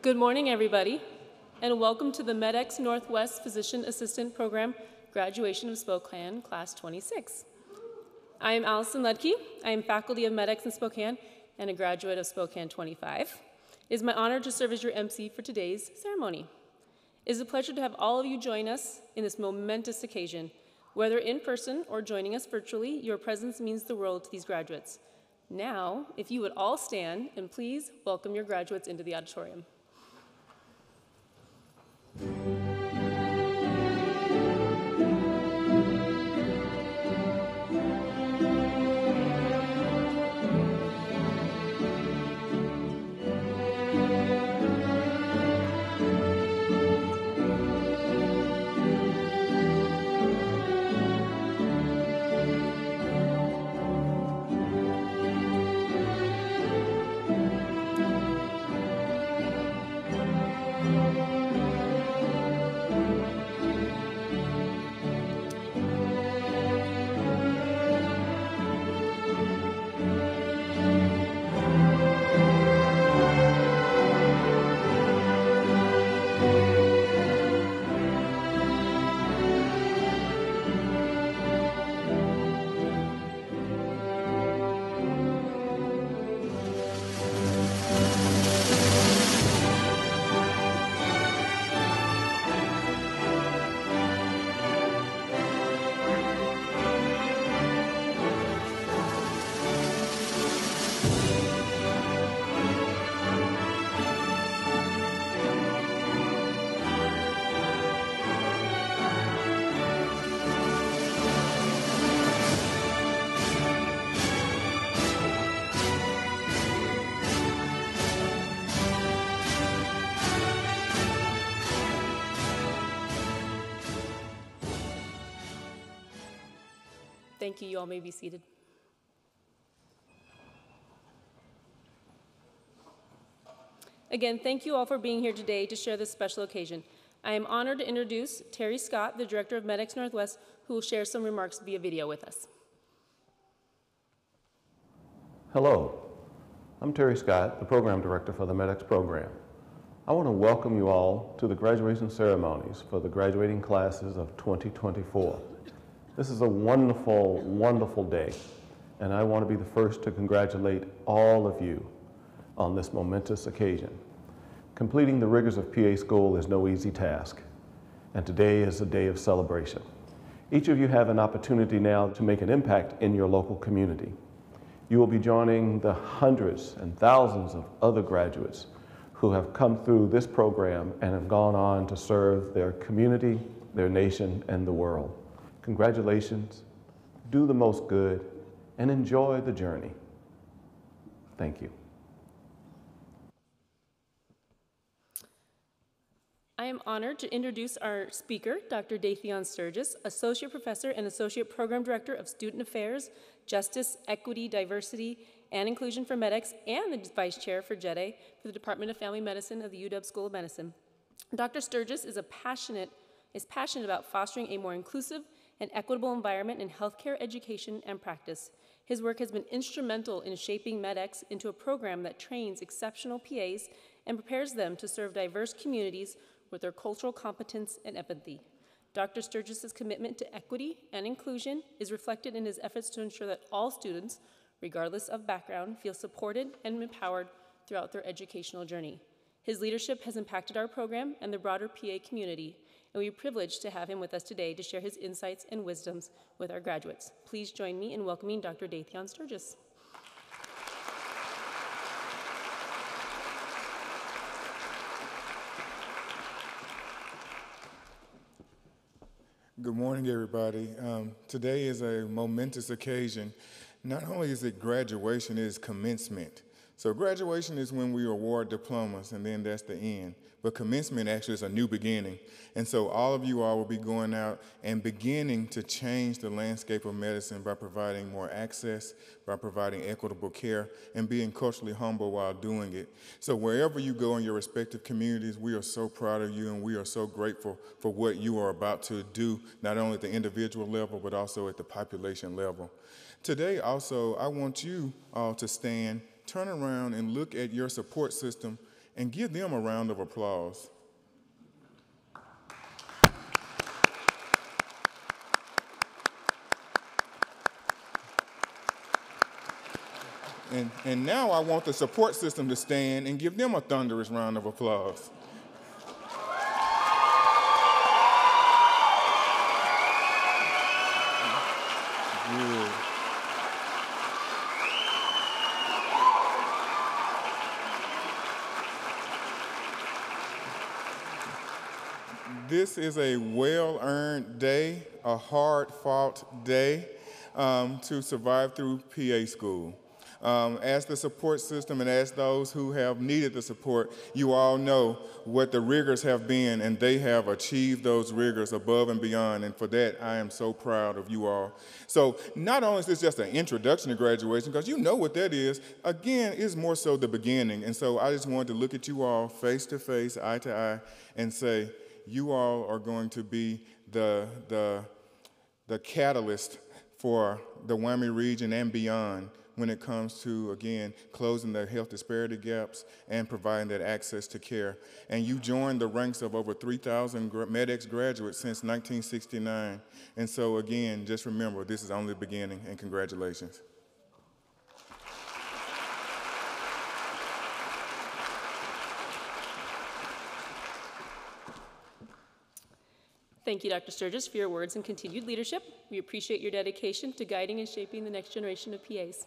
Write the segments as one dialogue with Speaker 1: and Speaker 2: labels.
Speaker 1: Good morning, everybody, and welcome to the MEDEX Northwest Physician Assistant Program Graduation of Spokane Class 26. I am Allison Ludke. I am faculty of MEDEX in Spokane and a graduate of Spokane 25. It is my honor to serve as your MC for today's ceremony. It is a pleasure to have all of you join us in this momentous occasion. Whether in person or joining us virtually, your presence means the world to these graduates. Now, if you would all stand and please welcome your graduates into the auditorium. Thank you. You all may be seated. Again, thank you all for being here today to share this special occasion. I am honored to introduce Terry Scott, the Director of MEDEX Northwest, who will share some remarks via video with us.
Speaker 2: Hello, I'm Terry Scott, the Program Director for the MEDEX program. I want to welcome you all to the graduation ceremonies for the graduating classes of 2024. This is a wonderful, wonderful day, and I want to be the first to congratulate all of you on this momentous occasion. Completing the rigors of PA school is no easy task, and today is a day of celebration. Each of you have an opportunity now to make an impact in your local community. You will be joining the hundreds and thousands of other graduates who have come through this program and have gone on to serve their community, their nation, and the world. Congratulations, do the most good, and enjoy the journey. Thank you.
Speaker 1: I am honored to introduce our speaker, Dr. Datheon Sturgis, Associate Professor and Associate Program Director of Student Affairs, Justice, Equity, Diversity, and Inclusion for MEDEX, and the Vice Chair for JEDE for the Department of Family Medicine of the UW School of Medicine. Dr. Sturgis is passionate about fostering a more inclusive and equitable environment in healthcare education and practice. His work has been instrumental in shaping MEDEX into a program that trains exceptional PAs and prepares them to serve diverse communities with their cultural competence and empathy. Dr. Sturgis's commitment to equity and inclusion is reflected in his efforts to ensure that all students, regardless of background, feel supported and empowered throughout their educational journey. His leadership has impacted our program and the broader PA community, and we are privileged to have him with us today to share his insights and wisdoms with our graduates. Please join me in welcoming Dr. Datheon Sturgis.
Speaker 3: Good morning, everybody. Today is a momentous occasion. Not only is it graduation, it is commencement. So graduation is when we award diplomas, and then that's the end. But commencement actually is a new beginning. And so all of you all will be going out and beginning to change the landscape of medicine by providing more access, by providing equitable care, and being culturally humble while doing it. So wherever you go in your respective communities, we are so proud of you, and we are so grateful for what you are about to do, not only at the individual level, but also at the population level. Today also, I want you all to stand, turn around, and look at your support system and give them a round of applause. And now I want the support system to stand and give them a thunderous round of applause. Good. This is a well-earned day, a hard-fought day to survive through PA school. As the support system and as those who have needed the support, you all know what the rigors have been, and they have achieved those rigors above and beyond, and for that, I am so proud of you all. So not only is this just an introduction to graduation, because you know what that is, again, it's more so the beginning, and so I just wanted to look at you all face to face, eye to eye, and say, you all are going to be the catalyst for the WWAMI region and beyond when it comes to, again, closing the health disparity gaps and providing that access to care. And you joined the ranks of over 3,000 MEDEX graduates since 1969. And so, again, just remember, this is only the beginning, and congratulations.
Speaker 1: Thank you, Dr. Sturgis, for your words and continued leadership. We appreciate your dedication to guiding and shaping the next generation of PAs.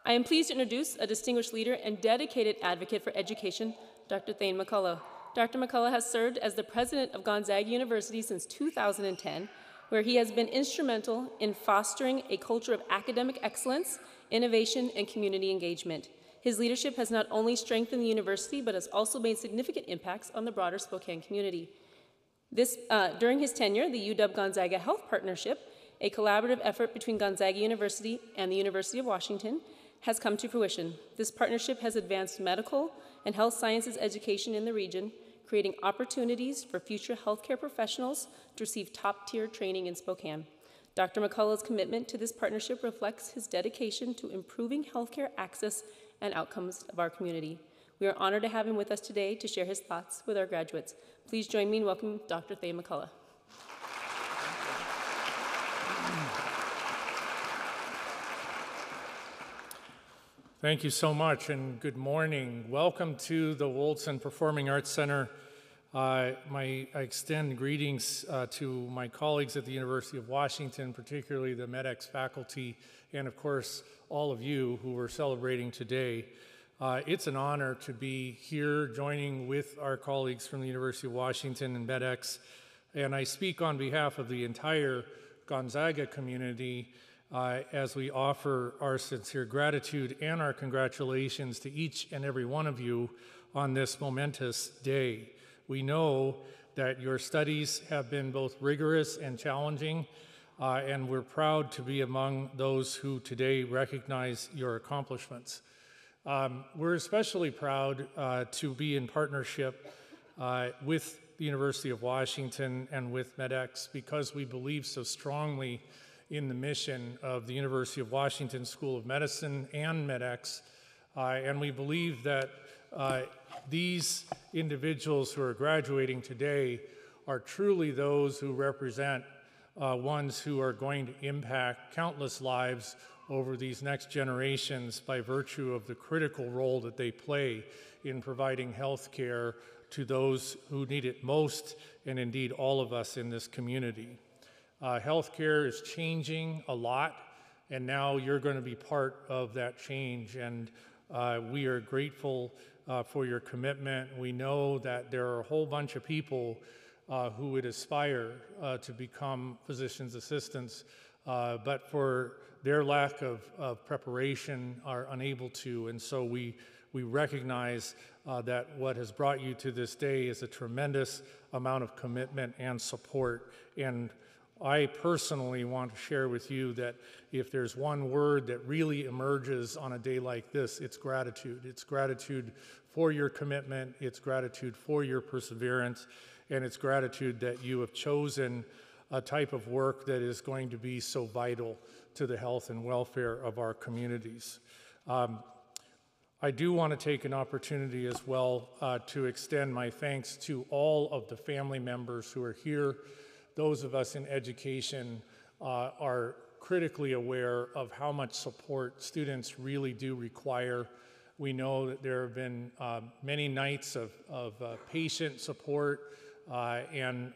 Speaker 1: I am pleased to introduce a distinguished leader and dedicated advocate for education, Dr. Thane McCullough. Dr. McCullough has served as the president of Gonzaga University since 2010, where he has been instrumental in fostering a culture of academic excellence, innovation, and community engagement. His leadership has not only strengthened the university, but has also made significant impacts on the broader Spokane community. During his tenure, the UW-Gonzaga Health Partnership, a collaborative effort between Gonzaga University and the University of Washington, has come to fruition. This partnership has advanced medical and health sciences education in the region, creating opportunities for future healthcare professionals to receive top-tier training in Spokane. Dr. McCullough's commitment to this partnership reflects his dedication to improving healthcare access and outcomes of our community. We are honored to have him with us today to share his thoughts with our graduates. Please join me in welcoming Dr. Thane McCullough.
Speaker 4: Thank you so much, and good morning. Welcome to the Woldson Performing Arts Center. I extend greetings to my colleagues at the University of Washington, particularly the MEDEX faculty, and of course, all of you who are celebrating today. It's an honor to be here joining with our colleagues from the University of Washington and MEDEX, and I speak on behalf of the entire Gonzaga community as we offer our sincere gratitude and our congratulations to each and every one of you on this momentous day. We know that your studies have been both rigorous and challenging, and we're proud to be among those who today recognize your accomplishments. We're especially proud to be in partnership with the University of Washington and with MEDEX because we believe so strongly in the mission of the University of Washington School of Medicine and MEDEX, and we believe that these individuals who are graduating today are truly those who represent ones who are going to impact countless lives over these next generations by virtue of the critical role that they play in providing health care to those who need it most, and indeed all of us in this community. Healthcare is changing a lot, and now you're going to be part of that change, and we are grateful for your commitment. We know that there are a whole bunch of people who would aspire to become physician's assistants, but for their lack of preparation are unable to, and so we recognize that what has brought you to this day is a tremendous amount of commitment and support. And I personally want to share with you that if there's one word that really emerges on a day like this, it's gratitude. It's gratitude for your commitment, it's gratitude for your perseverance, and it's gratitude that you have chosen a type of work that is going to be so vital to the health and welfare of our communities. I do want to take an opportunity as well to extend my thanks to all of the family members who are here. Those of us in education are critically aware of how much support students really do require. We know that there have been many nights of patient support and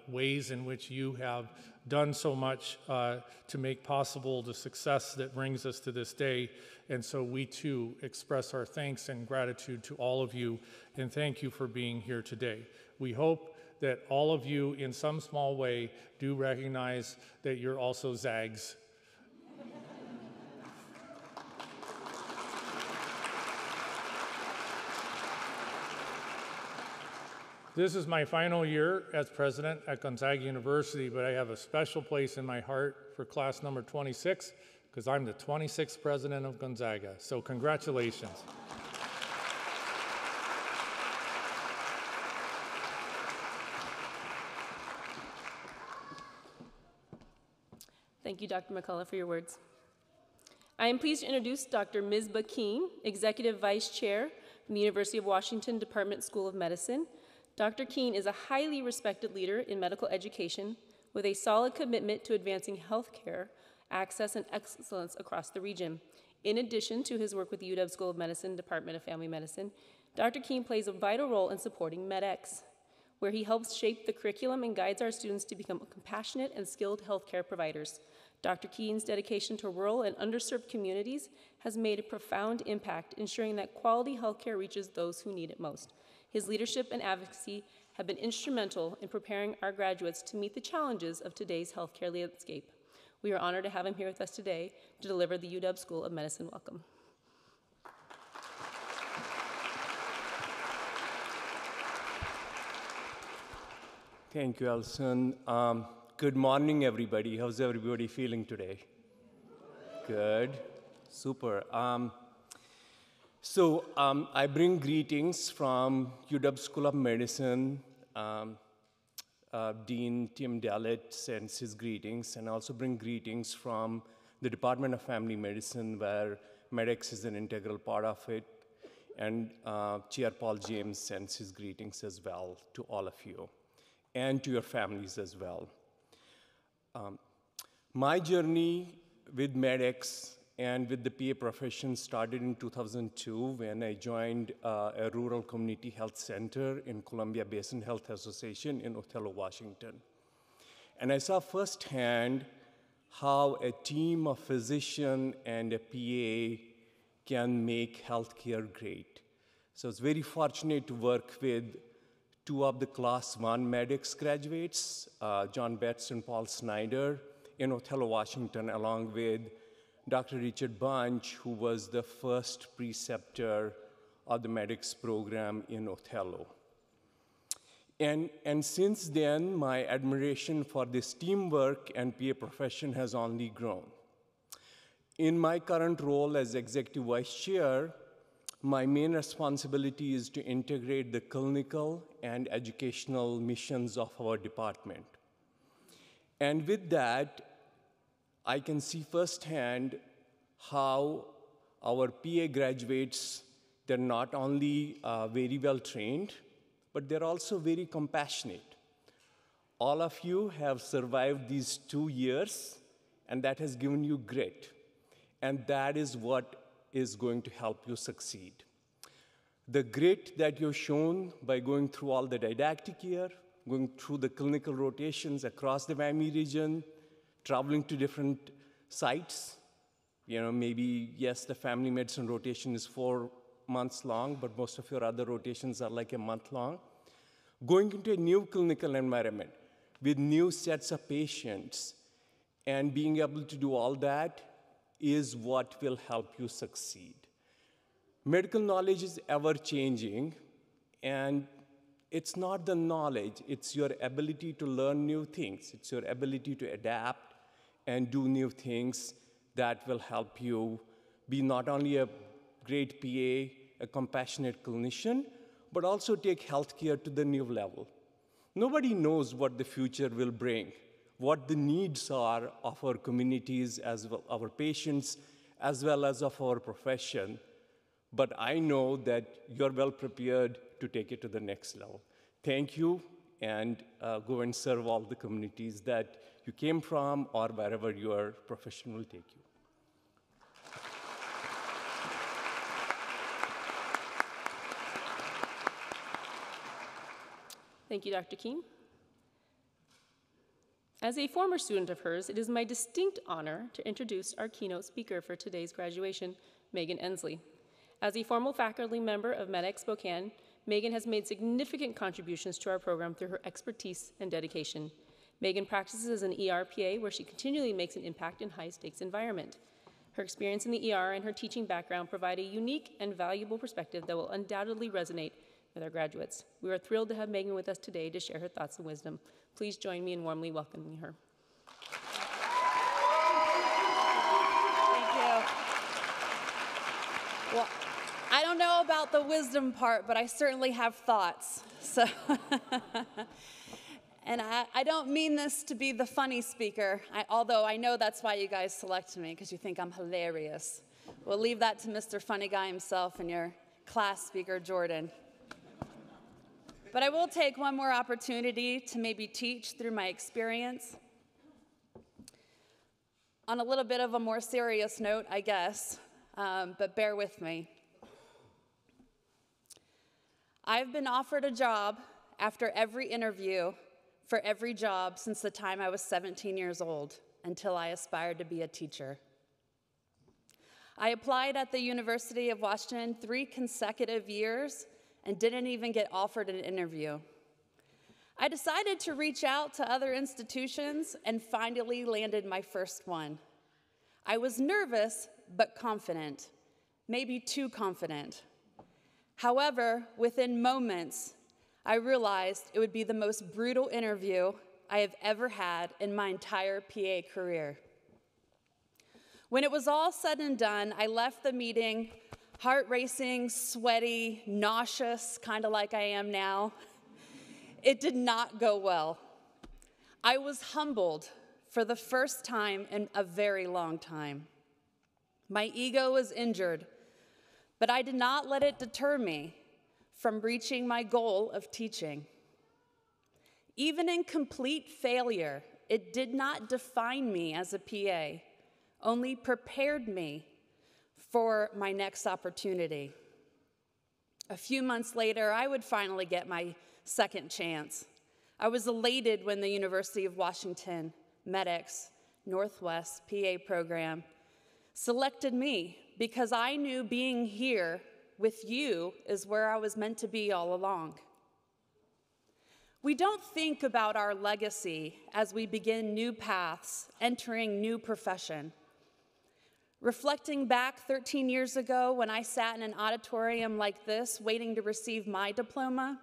Speaker 4: ways in which you have done so much to make possible the success that brings us to this day. And so we too express our thanks and gratitude to all of you, and thank you for being here today. We hope that all of you in some small way do recognize that you're also Zags. This is my final year as president at Gonzaga University, but I have a special place in my heart for class number 26, because I'm the 26th president of Gonzaga. So congratulations.
Speaker 1: Thank you, Dr. McCullough, for your words. I am pleased to introduce Dr. Misbah Keene, Executive Vice Chair from the University of Washington Department School of Medicine. Dr. Keene is a highly respected leader in medical education with a solid commitment to advancing healthcare access and excellence across the region. In addition to his work with the UW School of Medicine, Department of Family Medicine, Dr. Keene plays a vital role in supporting MEDEX, where he helps shape the curriculum and guides our students to become compassionate and skilled healthcare providers. Dr. Keene's dedication to rural and underserved communities has made a profound impact, ensuring that quality healthcare reaches those who need it most. His leadership and advocacy have been instrumental in preparing our graduates to meet the challenges of today's healthcare landscape. We are honored to have him here with us today to deliver the UW School of Medicine welcome.
Speaker 5: Thank you, Alison. Good morning, everybody. How's everybody feeling today? Good. Super. I bring greetings from UW School of Medicine. Dean Tim Dallett sends his greetings, and I also bring greetings from the Department of Family Medicine, where MEDEX is an integral part of it. And Chair Paul James sends his greetings as well to all of you, and to your families as well. My journey with MEDEX and with the PA profession started in 2002 when I joined a rural community health center in Columbia Basin Health Association in Othello, Washington. And I saw firsthand how a team of physicians and a PA can make healthcare great. So I was very fortunate to work with two of the Class 1 MEDEX graduates, John Betts and Paul Snyder, in Othello, Washington, along with Dr. Richard Bunch, who was the first preceptor of the MEDEX program in Othello. And since then, my admiration for this teamwork and PA profession has only grown. In my current role as Executive Vice Chair, my main responsibility is to integrate the clinical and educational missions of our department. And with that, I can see firsthand how our PA graduates, they're not only very well trained, but they're also very compassionate. All of you have survived these 2 years, and that has given you grit. And that is what is going to help you succeed. The grit that you've shown by going through all the didactic year, going through the clinical rotations across the WAMI region, traveling to different sites. You know, maybe, yes, the family medicine rotation is 4 months long, but most of your other rotations are like a month long. Going into a new clinical environment with new sets of patients and being able to do all that is what will help you succeed. Medical knowledge is ever changing, and it's not the knowledge, it's your ability to learn new things. It's your ability to adapt and do new things that will help you be not only a great PA, a compassionate clinician, but also take healthcare to the new level. Nobody knows what the future will bring, what the needs are of our communities, as well our patients, as well as of our profession. but I know that you're well prepared to take it to the next level. Thank you, and go and serve all the communities that you came from or wherever your profession will take you.
Speaker 1: Thank you, Dr. Keene. As a former student of hers, it is my distinct honor to introduce our keynote speaker for today's graduation, Megan Ensley. As a former faculty member of MEDEX Spokane, Megan has made significant contributions to our program through her expertise and dedication. Megan practices as an ERPA, where she continually makes an impact in high-stakes environment. Her experience in the ER and her teaching background provide a unique and valuable perspective that will undoubtedly resonate with our graduates. We are thrilled to have Megan with us today to share her thoughts and wisdom. Please join me in warmly welcoming her.
Speaker 6: Thank you. Well, I don't know about the wisdom part, but I certainly have thoughts. So, and I don't mean this to be the funny speaker, although I know that's why you guys selected me, because you think I'm hilarious. We'll leave that to Mr. Funny Guy himself and your class speaker, Jordan. But I will take one more opportunity to maybe teach through my experience. On a little bit of a more serious note, I guess, but bear with me. I've been offered a job after every interview for every job since the time I was 17 years old until I aspired to be a teacher. I applied at the University of Washington 3 consecutive years and didn't even get offered an interview. I decided to reach out to other institutions and finally landed my first one. I was nervous, but confident, maybe too confident. However, within moments, I realized it would be the most brutal interview I have ever had in my entire PA career. When it was all said and done, I left the meeting heart racing, sweaty, nauseous, kind of like I am now. It did not go well. I was humbled for the first time in a very long time. My ego was injured, but I did not let it deter me from reaching my goal of teaching. Even in complete failure, it did not define me as a PA, only prepared me for my next opportunity. A few months later, I would finally get my second chance. I was elated when the University of Washington MEDEX Northwest PA program selected me because I knew being here with you is where I was meant to be all along. We don't think about our legacy as we begin new paths, entering new profession. Reflecting back 13 years ago when I sat in an auditorium like this waiting to receive my diploma,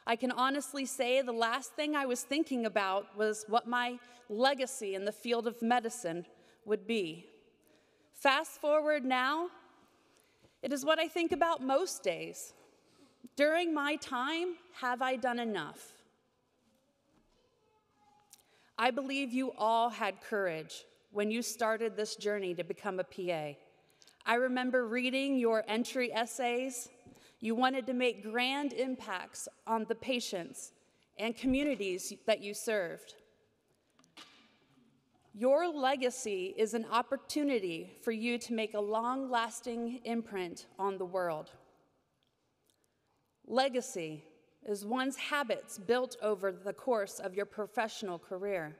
Speaker 6: I can honestly say the last thing I was thinking about was what my legacy in the field of medicine would be. Fast forward now, it is what I think about most days. During my time, have I done enough? I believe you all had courage when you started this journey to become a PA. I remember reading your entry essays. You wanted to make grand impacts on the patients and communities that you served. Your legacy is an opportunity for you to make a long-lasting imprint on the world. Legacy is one's habits built over the course of your professional career.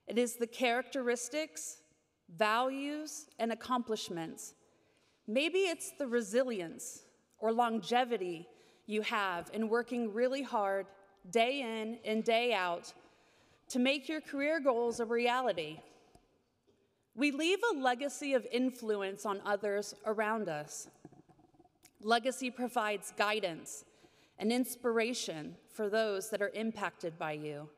Speaker 6: It is the characteristics, values, and accomplishments. Maybe it's the resilience or longevity you have in working really hard, day in and day out, to make your career goals a reality. We leave a legacy of influence on others around us. Legacy provides guidance and inspiration for those that are impacted by you.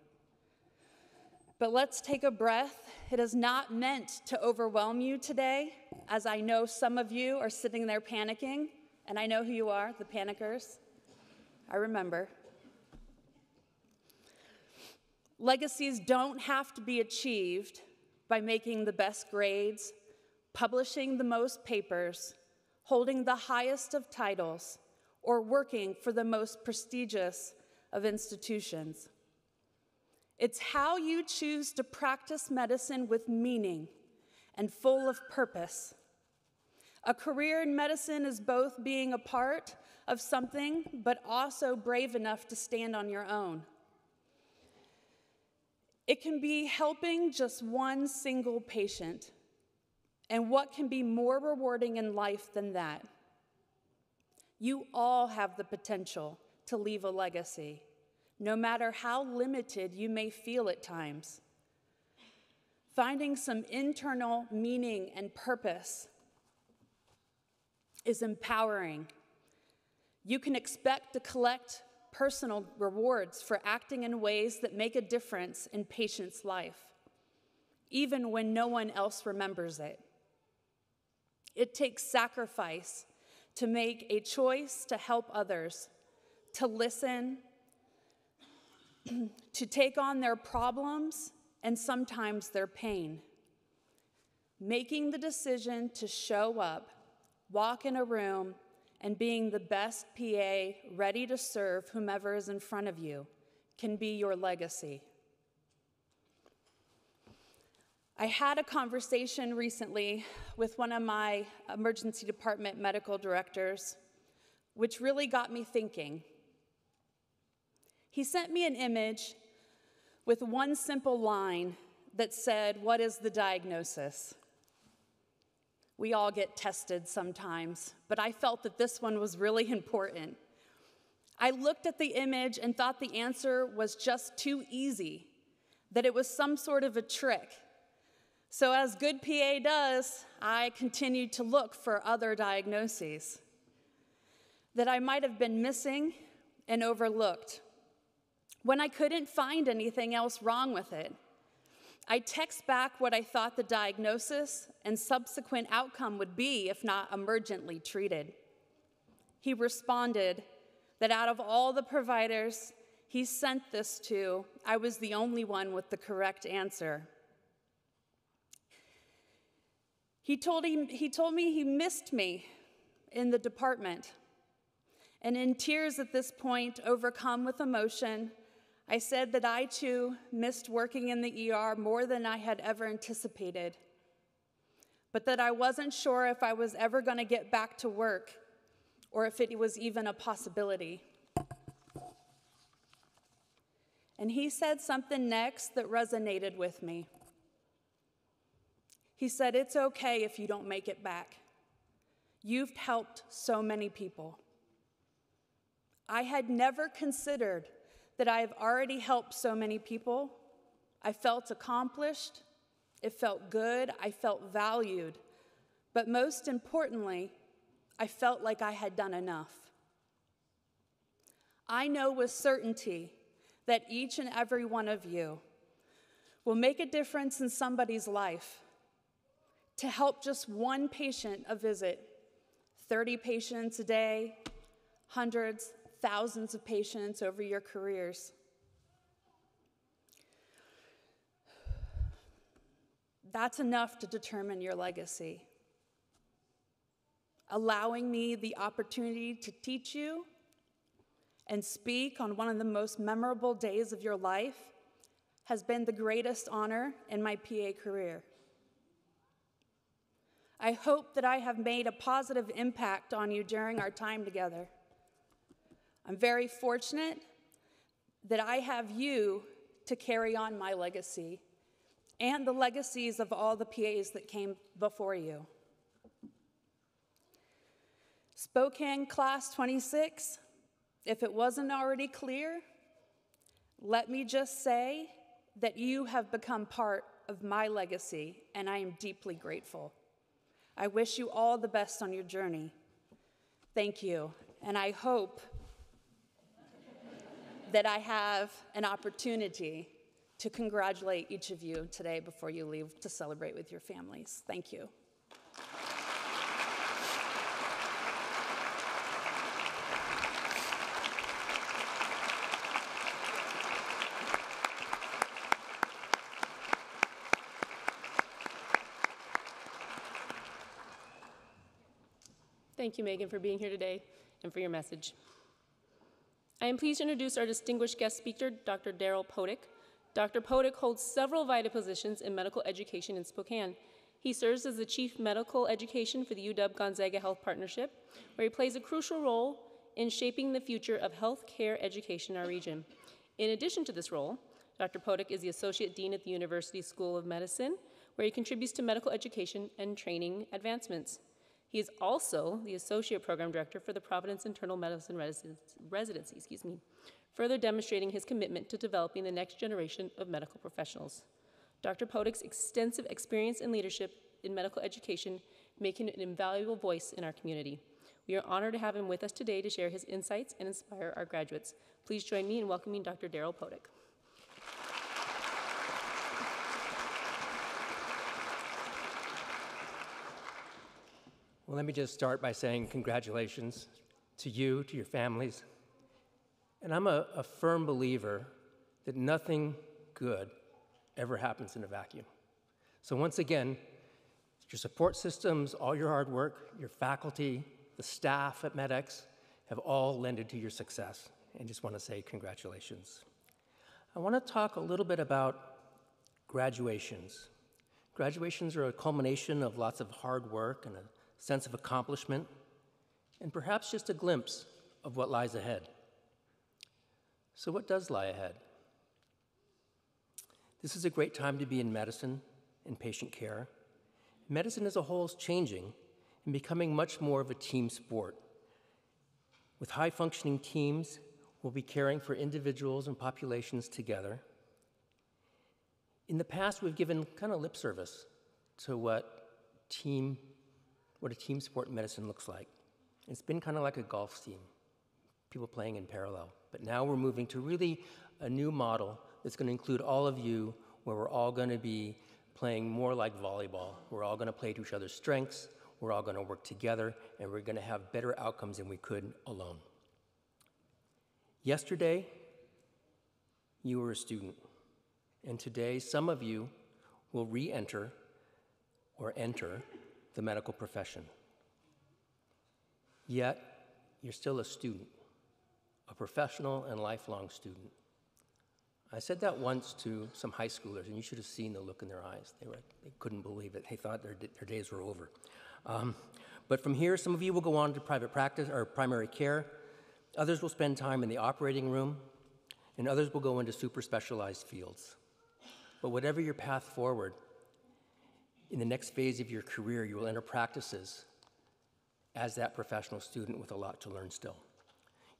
Speaker 6: But let's take a breath. It is not meant to overwhelm you today, as I know some of you are sitting there panicking, and I know who you are, the panickers. I remember. Legacies don't have to be achieved by making the best grades, publishing the most papers, holding the highest of titles, or working for the most prestigious of institutions. It's how you choose to practice medicine with meaning and full of purpose. A career in medicine is both being a part of something, but also brave enough to stand on your own. It can be helping just one single patient. And what can be more rewarding in life than that? You all have the potential to leave a legacy, no matter how limited you may feel at times. Finding some internal meaning and purpose is empowering. You can expect to collect personal rewards for acting in ways that make a difference in patients' life, even when no one else remembers it. It takes sacrifice to make a choice to help others, to listen, to take on their problems and sometimes their pain. Making the decision to show up, walk in a room, and being the best PA ready to serve whomever is in front of you can be your legacy. I had a conversation recently with one of my emergency department medical directors, which really got me thinking. He sent me an image with one simple line that said, "What is the diagnosis?" We all get tested sometimes, but I felt that this one was really important. I looked at the image and thought the answer was just too easy, that it was some sort of a trick. So as good PA does, I continued to look for other diagnoses that I might have been missing and overlooked. When I couldn't find anything else wrong with it, I text back what I thought the diagnosis and subsequent outcome would be if not emergently treated. He responded that out of all the providers he sent this to, I was the only one with the correct answer. He told me he missed me in the department. And in tears at this point, overcome with emotion, I said that I too missed working in the ER more than I had ever anticipated, but that I wasn't sure if I was ever going to get back to work or if it was even a possibility. And he said something next that resonated with me. He said, "It's okay if you don't make it back. You've helped so many people." I had never considered that I have already helped so many people. I felt accomplished. It felt good. I felt valued. But most importantly, I felt like I had done enough. I know with certainty that each and every one of you will make a difference in somebody's life. To help just one patient a visit, 30 patients a day, hundreds, thousands of patients over your careers. That's enough to determine your legacy. Allowing me the opportunity to teach you and speak on one of the most memorable days of your life has been the greatest honor in my PA career. I hope that I have made a positive impact on you during our time together. I'm very fortunate that I have you to carry on my legacy and the legacies of all the PAs that came before you. Spokane Class 26, if it wasn't already clear, let me just say that you have become part of my legacy, and I am deeply grateful. I wish you all the best on your journey. Thank you, and I hope that I have an opportunity to congratulate each of you today before you leave to celebrate with your families. Thank you.
Speaker 1: Thank you, Megan, for being here today and for your message. I am pleased to introduce our distinguished guest speaker, Dr. Daryl Podick. Dr. Podick holds several vital positions in medical education in Spokane. He serves as the Chief Medical Education for the UW-Gonzaga Health Partnership, where he plays a crucial role in shaping the future of healthcare education in our region. In addition to this role, Dr. Podick is the Associate Dean at the University School of Medicine, where he contributes to medical education and training advancements. He is also the Associate Program Director for the Providence Internal Medicine Residency, further demonstrating his commitment to developing the next generation of medical professionals. Dr. Podick's extensive experience and leadership in medical education make him an invaluable voice in our community. We are honored to have him with us today to share his insights and inspire our graduates. Please join me in welcoming Dr. Daryl Podick.
Speaker 7: Well, let me just start by saying congratulations to you, to your families. And I'm a firm believer that nothing good ever happens in a vacuum. So once again, your support systems, all your hard work, your faculty, the staff at MEDEX have all lended to your success. And just want to say congratulations. I want to talk a little bit about graduations. Graduations are a culmination of lots of hard work and a sense of accomplishment, and perhaps just a glimpse of what lies ahead. So what does lie ahead? This is a great time to be in medicine and patient care. Medicine as a whole is changing and becoming much more of a team sport. With high-functioning teams, we'll be caring for individuals and populations together. In the past, we've given kind of lip service to what a team sport in medicine looks like. It's been kind of like a golf team, people playing in parallel. But now we're moving to really a new model that's going to include all of you, where we're all going to be playing more like volleyball. We're all going to play to each other's strengths, we're all going to work together, and we're going to have better outcomes than we could alone. Yesterday, you were a student, and today some of you will re-enter or enter the medical profession. Yet, you're still a student, a professional and lifelong student. I said that once to some high schoolers, and you should have seen the look in their eyes. They couldn't believe it. They thought their days were over. But from here, some of you will go on to private practice or primary care. Others will spend time in the operating room, and others will go into super specialized fields. But whatever your path forward, in the next phase of your career, you will enter practices as that professional student with a lot to learn still.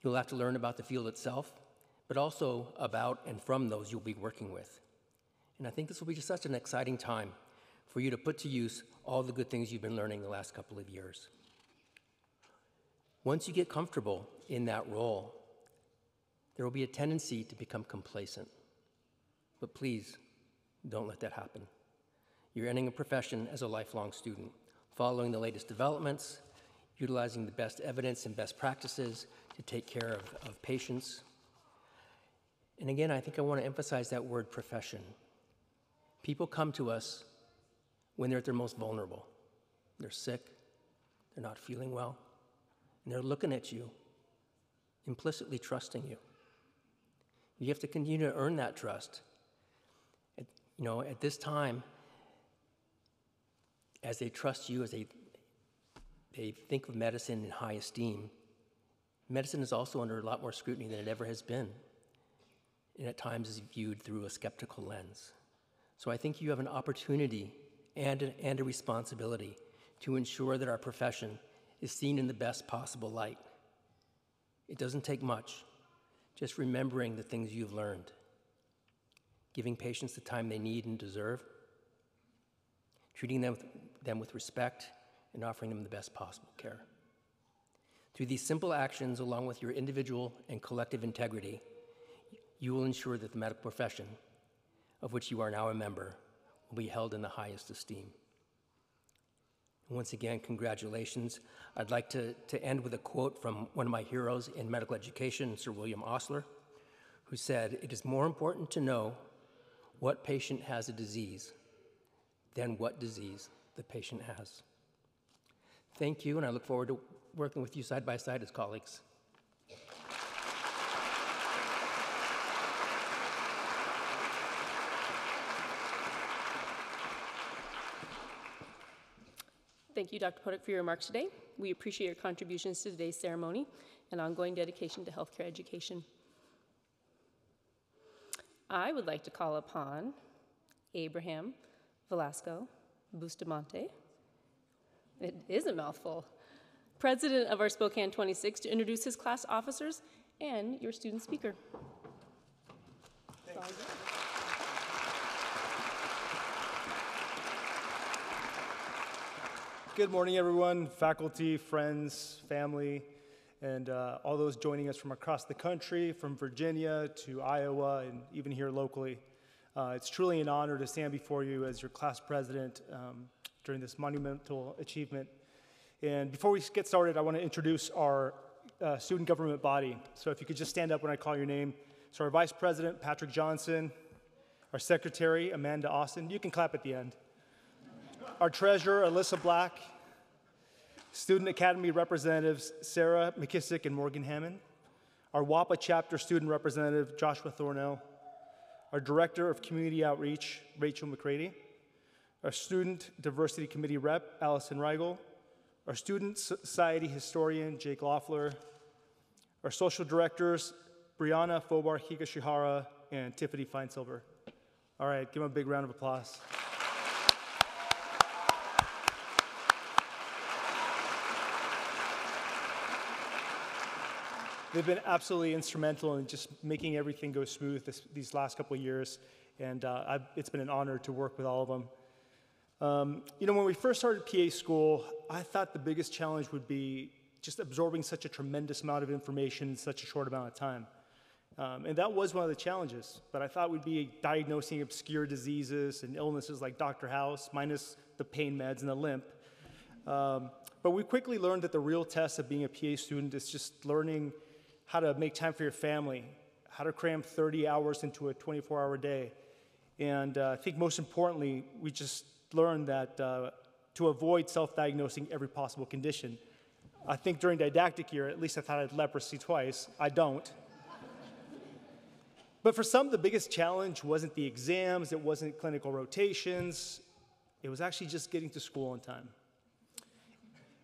Speaker 7: You'll have to learn about the field itself, but also about and from those you'll be working with. And I think this will be just such an exciting time for you to put to use all the good things you've been learning the last couple of years. Once you get comfortable in that role, there will be a tendency to become complacent. But please, don't let that happen. You're entering a profession as a lifelong student, following the latest developments, utilizing the best evidence and best practices to take care of patients. And again, I think I want to emphasize that word profession. People come to us when they're at their most vulnerable. They're sick, they're not feeling well, and they're looking at you, implicitly trusting you. You have to continue to earn that trust. At this time, as they trust you, as they think of medicine in high esteem, medicine is also under a lot more scrutiny than it ever has been, and at times is viewed through a skeptical lens. So I think you have an opportunity and a responsibility to ensure that our profession is seen in the best possible light. It doesn't take much, just remembering the things you've learned, giving patients the time they need and deserve, treating them with respect, and offering them the best possible care. Through these simple actions, along with your individual and collective integrity, you will ensure that the medical profession, of which you are now a member, will be held in the highest esteem. Once again, congratulations. I'd like to end with a quote from one of my heroes in medical education, Sir William Osler, who said, "It is more important to know what patient has a disease than what disease the patient has." Thank you, and I look forward to working with you side by side as colleagues.
Speaker 1: Thank you, Dr. Podek, for your remarks today. We appreciate your contributions to today's ceremony and ongoing dedication to healthcare education. I would like to call upon Abraham Velasco Bustamante. It is a mouthful. President of our Spokane 26, to introduce his class officers and your student speaker.
Speaker 8: Good morning, everyone, faculty, friends, family, and all those joining us from across the country, from Virginia to Iowa, and even here locally. It's truly an honor to stand before you as your class president during this monumental achievement. And before we get started, I want to introduce our student government body. So if you could just stand up when I call your name. So our Vice President, Patrick Johnson, our Secretary, Amanda Austin. You can clap at the end. Our treasurer, Alyssa Black, Student Academy representatives, Sarah McKissick and Morgan Hammond, our WAPA chapter student representative, Joshua Thornell, our Director of Community Outreach, Rachel McCready, our Student Diversity Committee rep, Allison Reigel, our Student Society historian, Jake Loeffler, our social directors, Brianna Fobar Higashihara and Tiffany Feinsilver. All right, give them a big round of applause. They've been absolutely instrumental in just making everything go smooth these last couple of years, and it's been an honor to work with all of them. You know, when we first started PA school, I thought the biggest challenge would be just absorbing such a tremendous amount of information in such a short amount of time. And that was one of the challenges, but I thought we'd be diagnosing obscure diseases and illnesses like Dr. House, minus the pain meds and the limp. But we quickly learned that the real test of being a PA student is just learning how to make time for your family, how to cram 30 hours into a 24-hour day. And I think most importantly, we just learned that to avoid self-diagnosing every possible condition. I think during didactic year, at least I thought I had leprosy twice. I don't. But for some, the biggest challenge wasn't the exams, it wasn't clinical rotations, it was actually just getting to school on time.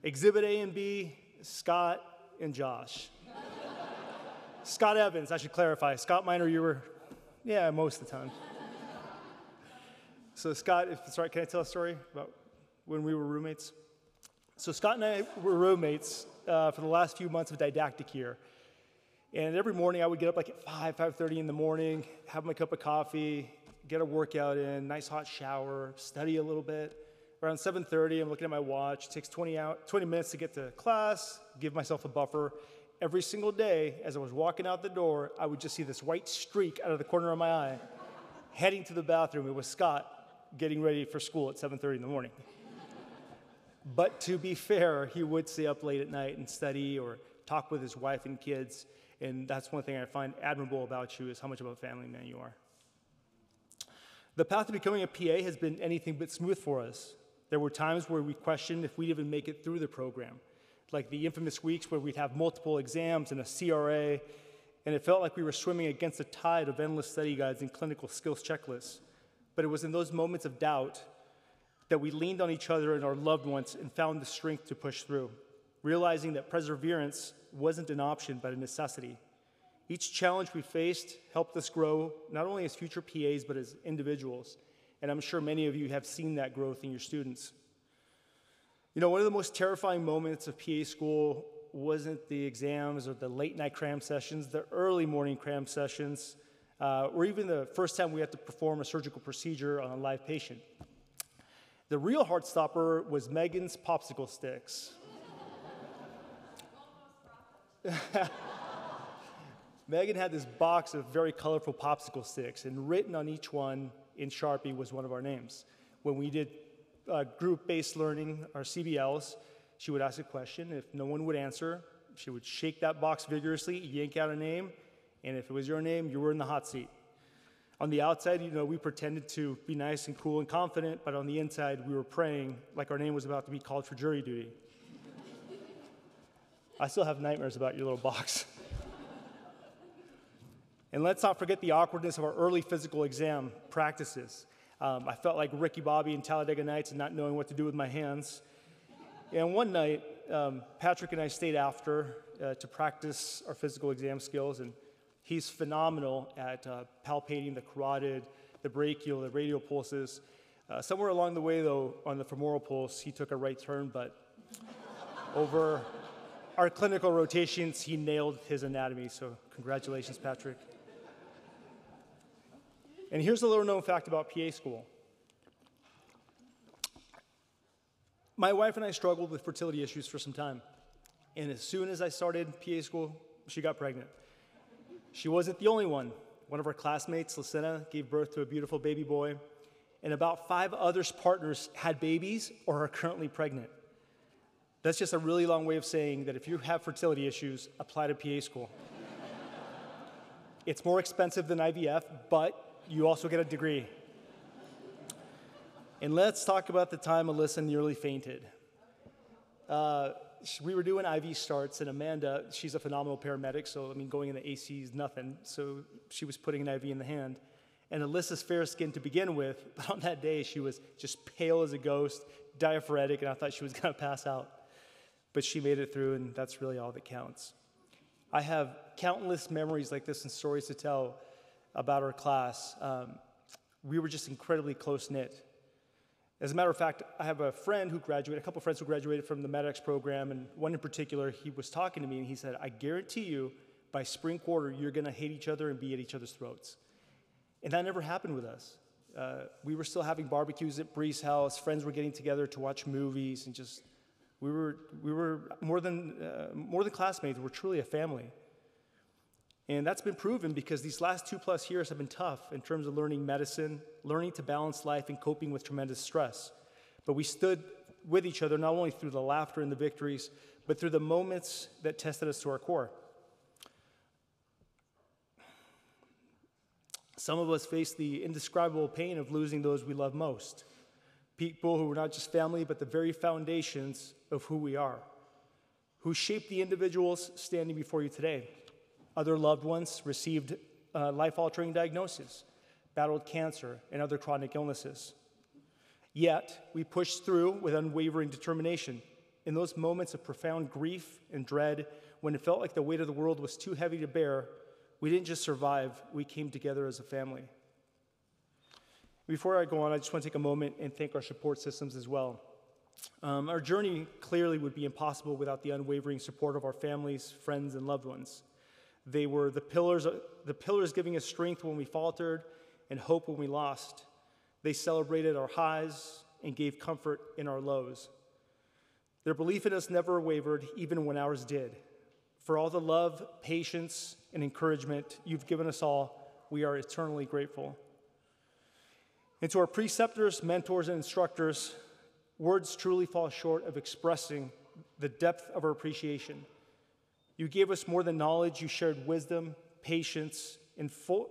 Speaker 8: Exhibit A and B, Scott and Josh. Scott Evans, I should clarify. Scott Minor, you were, yeah, most of the time. So Scott, if it's right, can I tell a story about when we were roommates? So Scott and I were roommates for the last few months of didactic year. And every morning I would get up like at 5:30 in the morning, have my cup of coffee, get a workout in, nice hot shower, study a little bit. Around 7:30, I'm looking at my watch. It takes 20 minutes to get to class, give myself a buffer. Every single day, as I was walking out the door, I would just see this white streak out of the corner of my eye, heading to the bathroom. It was Scott getting ready for school at 7:30 in the morning. But to be fair, he would stay up late at night and study or talk with his wife and kids. And that's one thing I find admirable about you is how much of a family man you are. The path to becoming a PA has been anything but smooth for us. There were times where we questioned if we'd even make it through the program, like the infamous weeks where we'd have multiple exams and a CRA, and it felt like we were swimming against the tide of endless study guides and clinical skills checklists. But it was in those moments of doubt that we leaned on each other and our loved ones and found the strength to push through, realizing that perseverance wasn't an option but a necessity. Each challenge we faced helped us grow, not only as future PAs, but as individuals. And I'm sure many of you have seen that growth in your students. You know, one of the most terrifying moments of PA school wasn't the exams or the late night cram sessions, the early morning cram sessions, or even the first time we had to perform a surgical procedure on a live patient. The real heart stopper was Megan's popsicle sticks. Megan had this box of very colorful popsicle sticks, and written on each one in Sharpie was one of our names. When we did group-based learning, our CBLs, she would ask a question. If no one would answer, she would shake that box vigorously, yank out a name, and if it was your name, you were in the hot seat. On the outside, you know, we pretended to be nice and cool and confident, but on the inside, we were praying like our name was about to be called for jury duty. I still have nightmares about your little box. And let's not forget the awkwardness of our early physical exam practices. I felt like Ricky Bobby in Talladega Nights and not knowing what to do with my hands. And one night, Patrick and I stayed after to practice our physical exam skills, and he's phenomenal at palpating the carotid, the brachial, the radial pulses. Somewhere along the way, though, on the femoral pulse, he took a right turn, but over our clinical rotations, he nailed his anatomy, so congratulations, Patrick. And here's a little known fact about PA school. My wife and I struggled with fertility issues for some time. And as soon as I started PA school, she got pregnant. She wasn't the only one. One of our classmates, Lucina, gave birth to a beautiful baby boy. And about 5 others' partners had babies or are currently pregnant. That's just a really long way of saying that if you have fertility issues, apply to PA school. It's more expensive than IVF, but you also get a degree. And let's talk about the time Alyssa nearly fainted. We were doing IV starts, and Amanda, she's a phenomenal paramedic, so going in the AC is nothing. So she was putting an IV in the hand. And Alyssa's fair skin to begin with, but on that day, she was just pale as a ghost, diaphoretic, and I thought she was gonna pass out. But she made it through, and that's really all that counts. I have countless memories like this and stories to tell about our class. We were just incredibly close-knit. As a matter of fact, I have a couple friends who graduated from the MEDEX program, and one in particular, he was talking to me, and he said, I guarantee you, by spring quarter, you're gonna hate each other and be at each other's throats. And that never happened with us. We were still having barbecues at Bree's house, friends were getting together to watch movies, and just, we were more than classmates, we're truly a family. And that's been proven because these last 2+ years have been tough in terms of learning medicine, learning to balance life, and coping with tremendous stress. But we stood with each other not only through the laughter and the victories, but through the moments that tested us to our core. Some of us face the indescribable pain of losing those we love most. People who are not just family, but the very foundations of who we are, who shape the individuals standing before you today. Other loved ones received life-altering diagnoses, battled cancer, and other chronic illnesses. Yet, we pushed through with unwavering determination. In those moments of profound grief and dread, when it felt like the weight of the world was too heavy to bear, we didn't just survive, we came together as a family. Before I go on, I just want to take a moment and thank our support systems as well. Our journey clearly would be impossible without the unwavering support of our families, friends, and loved ones. They were the pillars giving us strength when we faltered and hope when we lost. They celebrated our highs and gave comfort in our lows. Their belief in us never wavered, even when ours did. For all the love, patience, and encouragement you've given us all, we are eternally grateful. And to our preceptors, mentors, and instructors, words truly fall short of expressing the depth of our appreciation. You gave us more than knowledge, you shared wisdom, patience, and full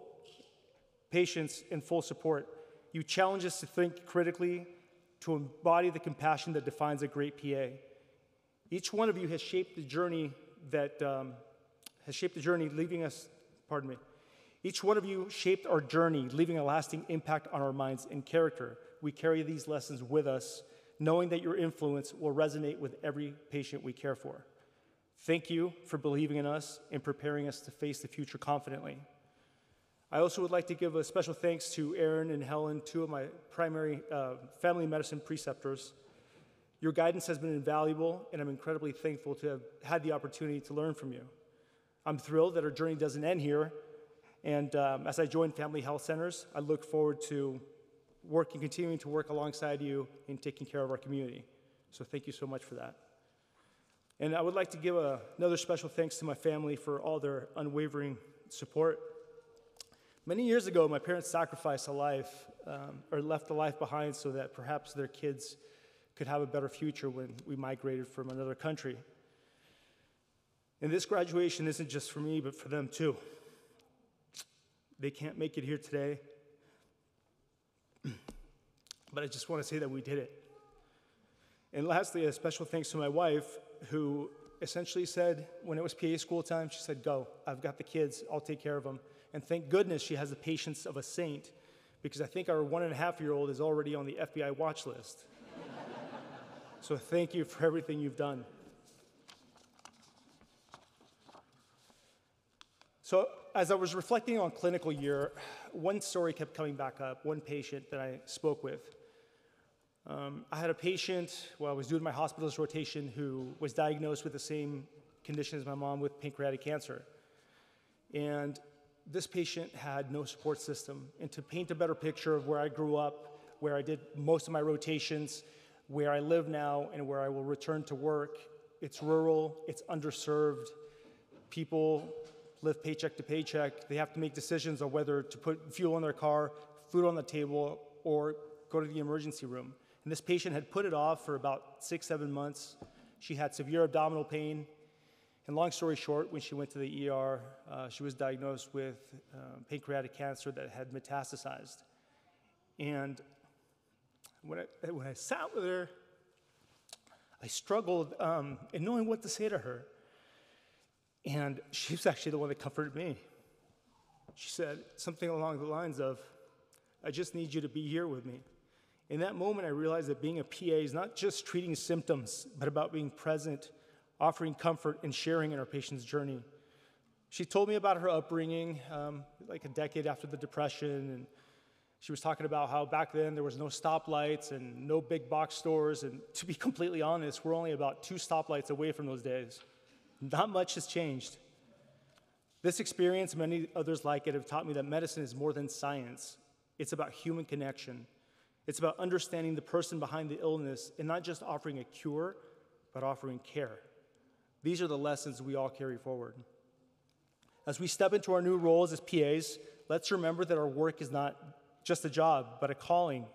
Speaker 8: support. You challenged us to think critically, to embody the compassion that defines a great PA. Each one of you has shaped the journey Each one of you shaped our journey, leaving a lasting impact on our minds and character. We carry these lessons with us, knowing that your influence will resonate with every patient we care for. Thank you for believing in us and preparing us to face the future confidently. I also would like to give a special thanks to Aaron and Helen, 2 of my primary family medicine preceptors. Your guidance has been invaluable, and I'm incredibly thankful to have had the opportunity to learn from you. I'm thrilled that our journey doesn't end here, and as I join family health centers, I look forward to continuing to work alongside you in taking care of our community. So thank you so much for that. And I would like to give another special thanks to my family for all their unwavering support. Many years ago, my parents sacrificed a life, or left a life behind so that perhaps their kids could have a better future when we migrated from another country. And this graduation isn't just for me, but for them too. They can't make it here today, but I just want to say that we did it. And lastly, a special thanks to my wife, who essentially said, when it was PA school time, she said, "Go, I've got the kids, I'll take care of them." And thank goodness she has the patience of a saint, because I think our 1.5-year-old is already on the FBI watch list. So thank you for everything you've done. So as I was reflecting on clinical year, one story kept coming back up, one patient that I spoke with. I had a patient, while I was doing my hospitalist rotation, who was diagnosed with the same condition as my mom, with pancreatic cancer. And this patient had no support system. And to paint a better picture of where I grew up, where I did most of my rotations, where I live now, and where I will return to work, it's rural, it's underserved. People live paycheck to paycheck. They have to make decisions on whether to put fuel in their car, food on the table, or go to the emergency room. And this patient had put it off for about 6-7 months. She had severe abdominal pain. And long story short, when she went to the ER, she was diagnosed with pancreatic cancer that had metastasized. And when I sat with her, I struggled in knowing what to say to her. And she was actually the one that comforted me. She said something along the lines of, "I just need you to be here with me." In that moment, I realized that being a PA is not just treating symptoms, but about being present, offering comfort, and sharing in our patient's journey. She told me about her upbringing, like a decade after the Depression, and she was talking about how back then there was no stoplights and no big box stores, and to be completely honest, we're only about 2 stoplights away from those days. Not much has changed. This experience, and many others like it, have taught me that medicine is more than science. It's about human connection. It's about understanding the person behind the illness and not just offering a cure, but offering care. These are the lessons we all carry forward. As we step into our new roles as PAs, let's remember that our work is not just a job, but a calling.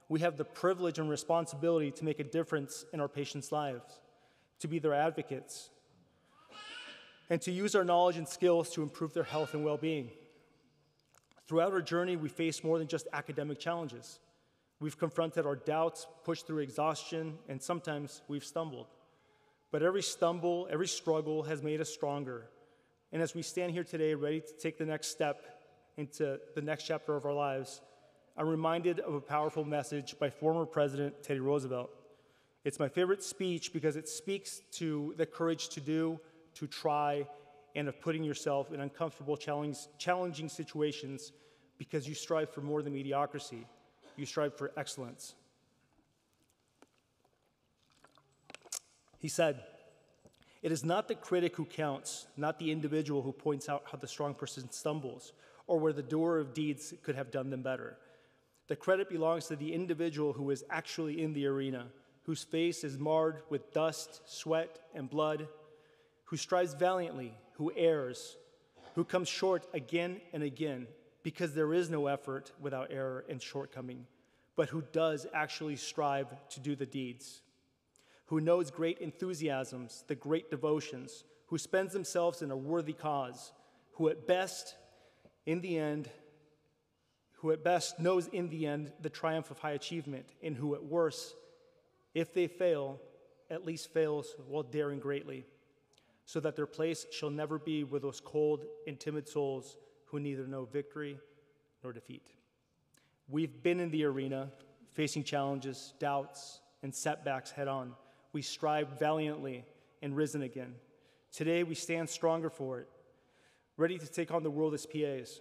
Speaker 8: We have the privilege and responsibility to make a difference in our patients' lives, to be their advocates, and to use our knowledge and skills to improve their health and well-being. Throughout our journey, we face more than just academic challenges. We've confronted our doubts, pushed through exhaustion, and sometimes we've stumbled. But every stumble, every struggle has made us stronger. And as we stand here today, ready to take the next step into the next chapter of our lives, I'm reminded of a powerful message by former President Teddy Roosevelt. It's my favorite speech because it speaks to the courage to do, to try, and of putting yourself in uncomfortable, challenging situations because you strive for more than mediocrity. You strive for excellence. He said, "It is not the critic who counts, not the individual who points out how the strong person stumbles or where the doer of deeds could have done them better. The credit belongs to the individual who is actually in the arena, whose face is marred with dust, sweat, and blood, who strives valiantly, who errs, who comes short again and again, because there is no effort without error and shortcoming, but who does actually strive to do the deeds, who knows great enthusiasms, the great devotions, who spends themselves in a worthy cause, who at best knows in the end the triumph of high achievement, and who at worst, if they fail, at least fails while daring greatly, so that their place shall never be with those cold and timid souls who neither know victory nor defeat." We've been in the arena, facing challenges, doubts, and setbacks head on. We strived valiantly and risen again. Today, we stand stronger for it, ready to take on the world as PAs.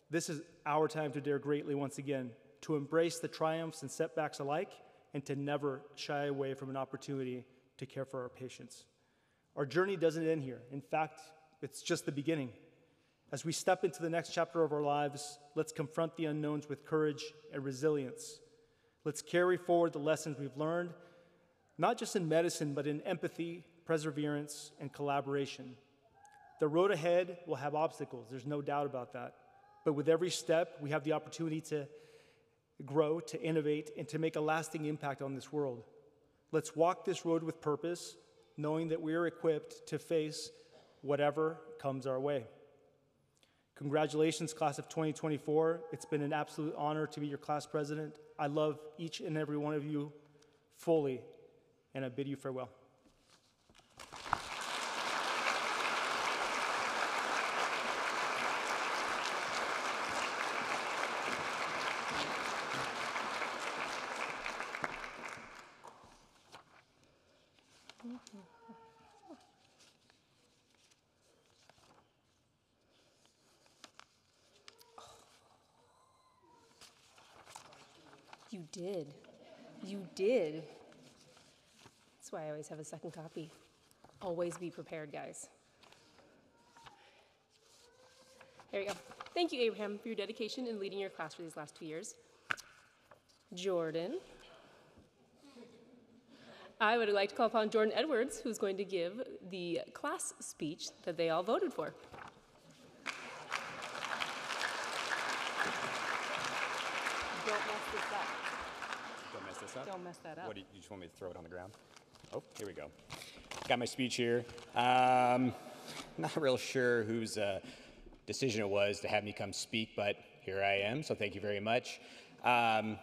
Speaker 8: This is our time to dare greatly once again, to embrace the triumphs and setbacks alike, and to never shy away from an opportunity to care for our patients. Our journey doesn't end here. In fact, it's just the beginning. As we step into the next chapter of our lives, let's confront the unknowns with courage and resilience. Let's carry forward the lessons we've learned, not just in medicine, but in empathy, perseverance, and collaboration. The road ahead will have obstacles, there's no doubt about that. But with every step, we have the opportunity to grow, to innovate, and to make a lasting impact on this world. Let's walk this road with purpose, knowing that we are equipped to face whatever comes our way. Congratulations, class of 2024. It's been an absolute honor to be your class president. I love each and every one of you fully, and I bid you farewell.
Speaker 1: You did. You did. That's why I always have a second copy. Always be prepared, guys. There you go. Thank you, Abraham, for your dedication in leading your class for these last 2 years. Jordan. I would like to call upon Jordan Edwards, who's going to give the class speech that they all voted for. Don't mess this up.
Speaker 9: Don't mess this up?
Speaker 1: Don't mess that up.
Speaker 9: What, do you just want me to throw it on the ground? Oh, here we go. Got my speech here. Not real sure whose decision it was to have me come speak, but here I am, so thank you very much.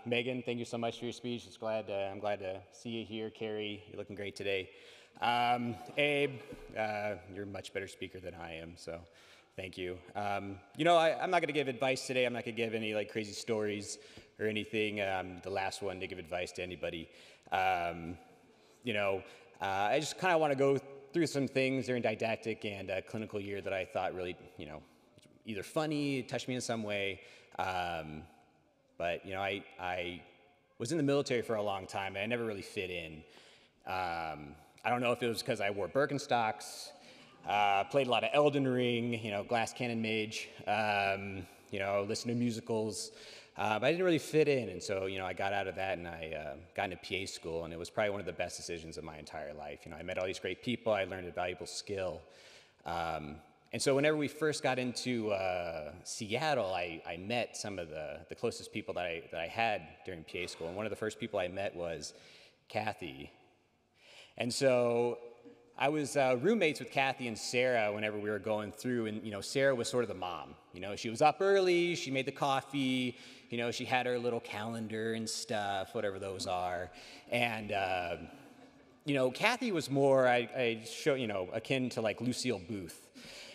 Speaker 9: Megan, thank you so much for your speech. I'm glad to see you here. Carrie, you're looking great today. Abe, you're a much better speaker than I am, so thank you. You know, I'm not going to give advice today. I'm not going to give any like crazy stories or anything. The last one to give advice to anybody. You know, I just kind of want to go through some things during didactic and clinical year that I thought really, you know, either funny, touched me in some way. But, you know, I was in the military for a long time, and I never really fit in. I don't know if it was because I wore Birkenstocks, played a lot of Elden Ring, you know, Glass Cannon Mage, you know, listened to musicals, but I didn't really fit in. And so, you know, I got out of that and I got into PA school, and it was probably one of the best decisions of my entire life. You know, I met all these great people, I learned a valuable skill. And so whenever we first got into Seattle, I met some of the closest people that I had during PA school. And one of the first people I met was Kathy. And so I was roommates with Kathy and Sarah whenever we were going through. And, you know, Sarah was sort of the mom. You know, she was up early, she made the coffee, you know, she had her little calendar and stuff, whatever those are. And, you know, Kathy was more, I show, you know, akin to like Lucille Booth.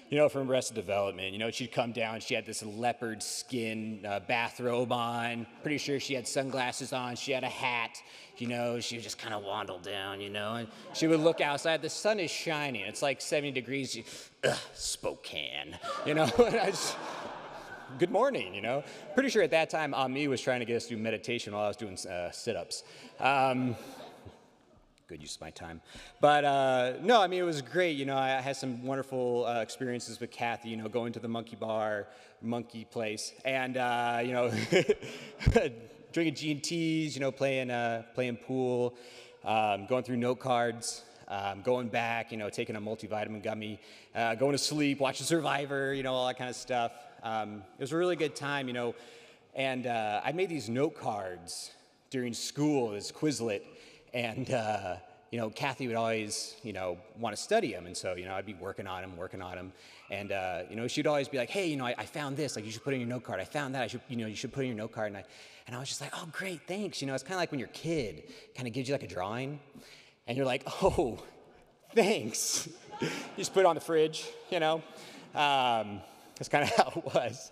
Speaker 9: You know, from Arrested Development, you know, she'd come down, she had this leopard skin bathrobe on, pretty sure she had sunglasses on, she had a hat, you know, she would just kind of waddle down, you know, and she would look outside, the sun is shining, it's like 70 degrees, Spokane, you know, and I just, good morning, you know. Pretty sure at that time, Ami was trying to get us to do meditation while I was doing sit-ups. Good use of my time. But no, I mean, it was great. You know, I had some wonderful experiences with Kathy, you know, going to the monkey bar, monkey place, and, you know, drinking G&Ts, you know, playing pool, going through note cards, going back, you know, taking a multivitamin gummy, going to sleep, watching Survivor, you know, all that kind of stuff. It was a really good time, you know, and I made these note cards during school, this Quizlet. And, you know, Kathy would always, you know, want to study them. And so, you know, I'd be working on them. And, you know, she'd always be like, hey, you know, I found this. Like, you should put it in your note card. I found that. You should put it in your note card. And I was just like, oh, great, thanks. You know, it's kind of like when your kid kind of gives you like a drawing. And you're like, oh, thanks. You just put it on the fridge, you know. That's kind of how it was.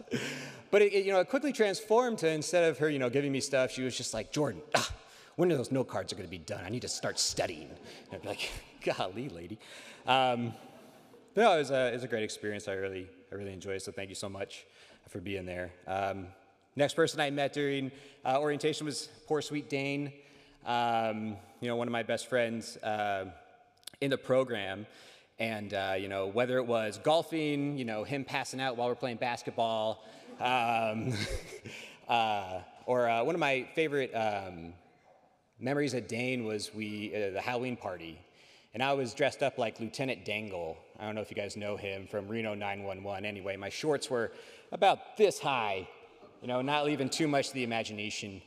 Speaker 9: But, you know, it quickly transformed to, instead of her, you know, giving me stuff, she was just like, Jordan, when are those note cards are going to be done? I need to start studying. And I'd be like, golly, lady. But no, it was a great experience. I really enjoyed it, so thank you so much for being there. Next person I met during orientation was poor sweet Dane, you know, one of my best friends in the program. And, you know, whether it was golfing, you know, him passing out while we're playing basketball, or one of my favorite memories at Dane was the Halloween party. And I was dressed up like Lieutenant Dangle. I don't know if you guys know him from Reno 911. Anyway, my shorts were about this high, you know, not leaving too much to the imagination.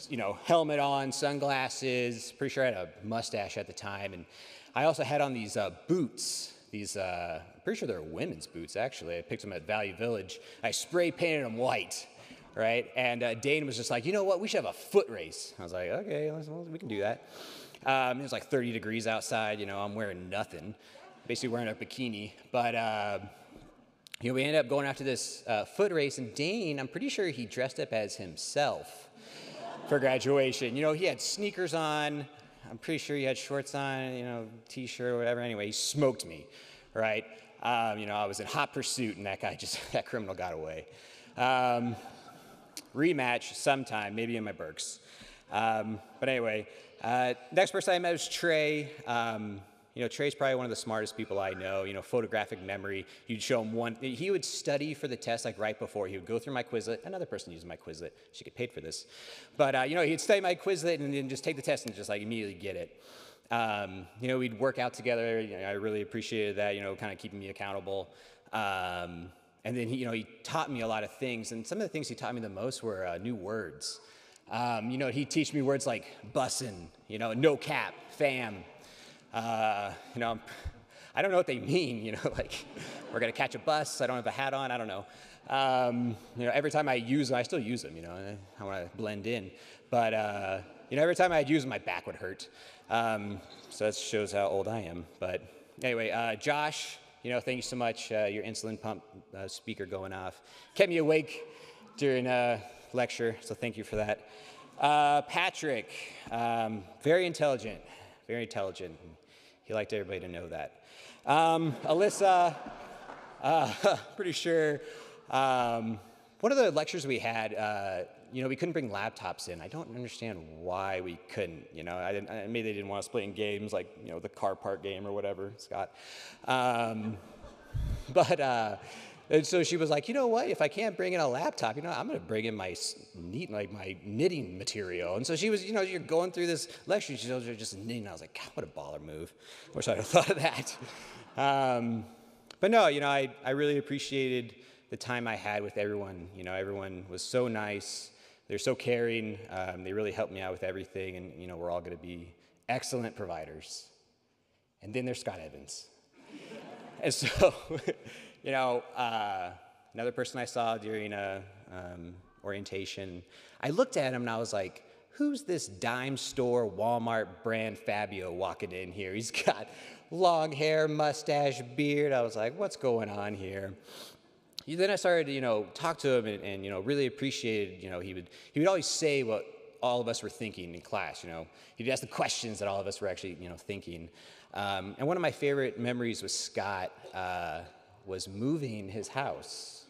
Speaker 9: You know, helmet on, sunglasses, pretty sure I had a mustache at the time. And I also had on these boots, I'm pretty sure they're women's boots, actually. I picked them at Value Village. I spray painted them white. Right? And Dane was just like, you know what, we should have a foot race. I was like, okay, well, we can do that. It was like 30 degrees outside, you know, I'm wearing nothing, basically wearing a bikini. But, you know, we ended up going after this foot race, and Dane, I'm pretty sure he dressed up as himself for graduation. You know, he had sneakers on, I'm pretty sure he had shorts on, you know, t-shirt or whatever. Anyway, he smoked me, right? You know, I was in hot pursuit, and that criminal got away. Rematch sometime, maybe in my Berks. But anyway, next person I met was Trey. Trey's probably one of the smartest people I know. Photographic memory. You'd show him one. He would study for the test like right before. He would go through my Quizlet. Another person used my Quizlet. She get paid for this. But he'd study my Quizlet and then just take the test and just like immediately get it. We'd work out together. I really appreciated that. Kind of keeping me accountable. And then he taught me a lot of things. And some of the things he taught me the most were new words. He'd teach me words like bussin', no cap, fam. I don't know what they mean, like we're gonna catch a bus, I don't have a hat on, I don't know. Every time I use them, I still use them, I wanna blend in. But, every time I'd use them, my back would hurt. So that shows how old I am. But anyway, Josh, thank you so much. Your insulin pump speaker going off kept me awake during lecture, so thank you for that. Patrick, very intelligent. He liked everybody to know that. Alyssa, pretty sure one of the lectures we had, we couldn't bring laptops in. I don't understand why we couldn't. Maybe they didn't want us playing games like the car park game or whatever, Scott. And so she was like, you know what? If I can't bring in a laptop, I'm going to bring in my my knitting material. And so she was, you're going through this lecture, she's just knitting. I was like, God, what a baller move. Wish I'd have thought of that. But no, I really appreciated the time I had with everyone. Everyone was so nice. They're so caring. They really helped me out with everything. And, we're all going to be excellent providers. And then there's Scott Evans. And so... another person I saw during orientation, I looked at him and I was like, who's this dime store Walmart brand Fabio walking in here? He's got long hair, mustache, beard. I was like, what's going on here? Then I started to, talk to him and really appreciated, he would always say what all of us were thinking in class, He'd ask the questions that all of us were actually, thinking. And one of my favorite memories with Scott, was moving his house.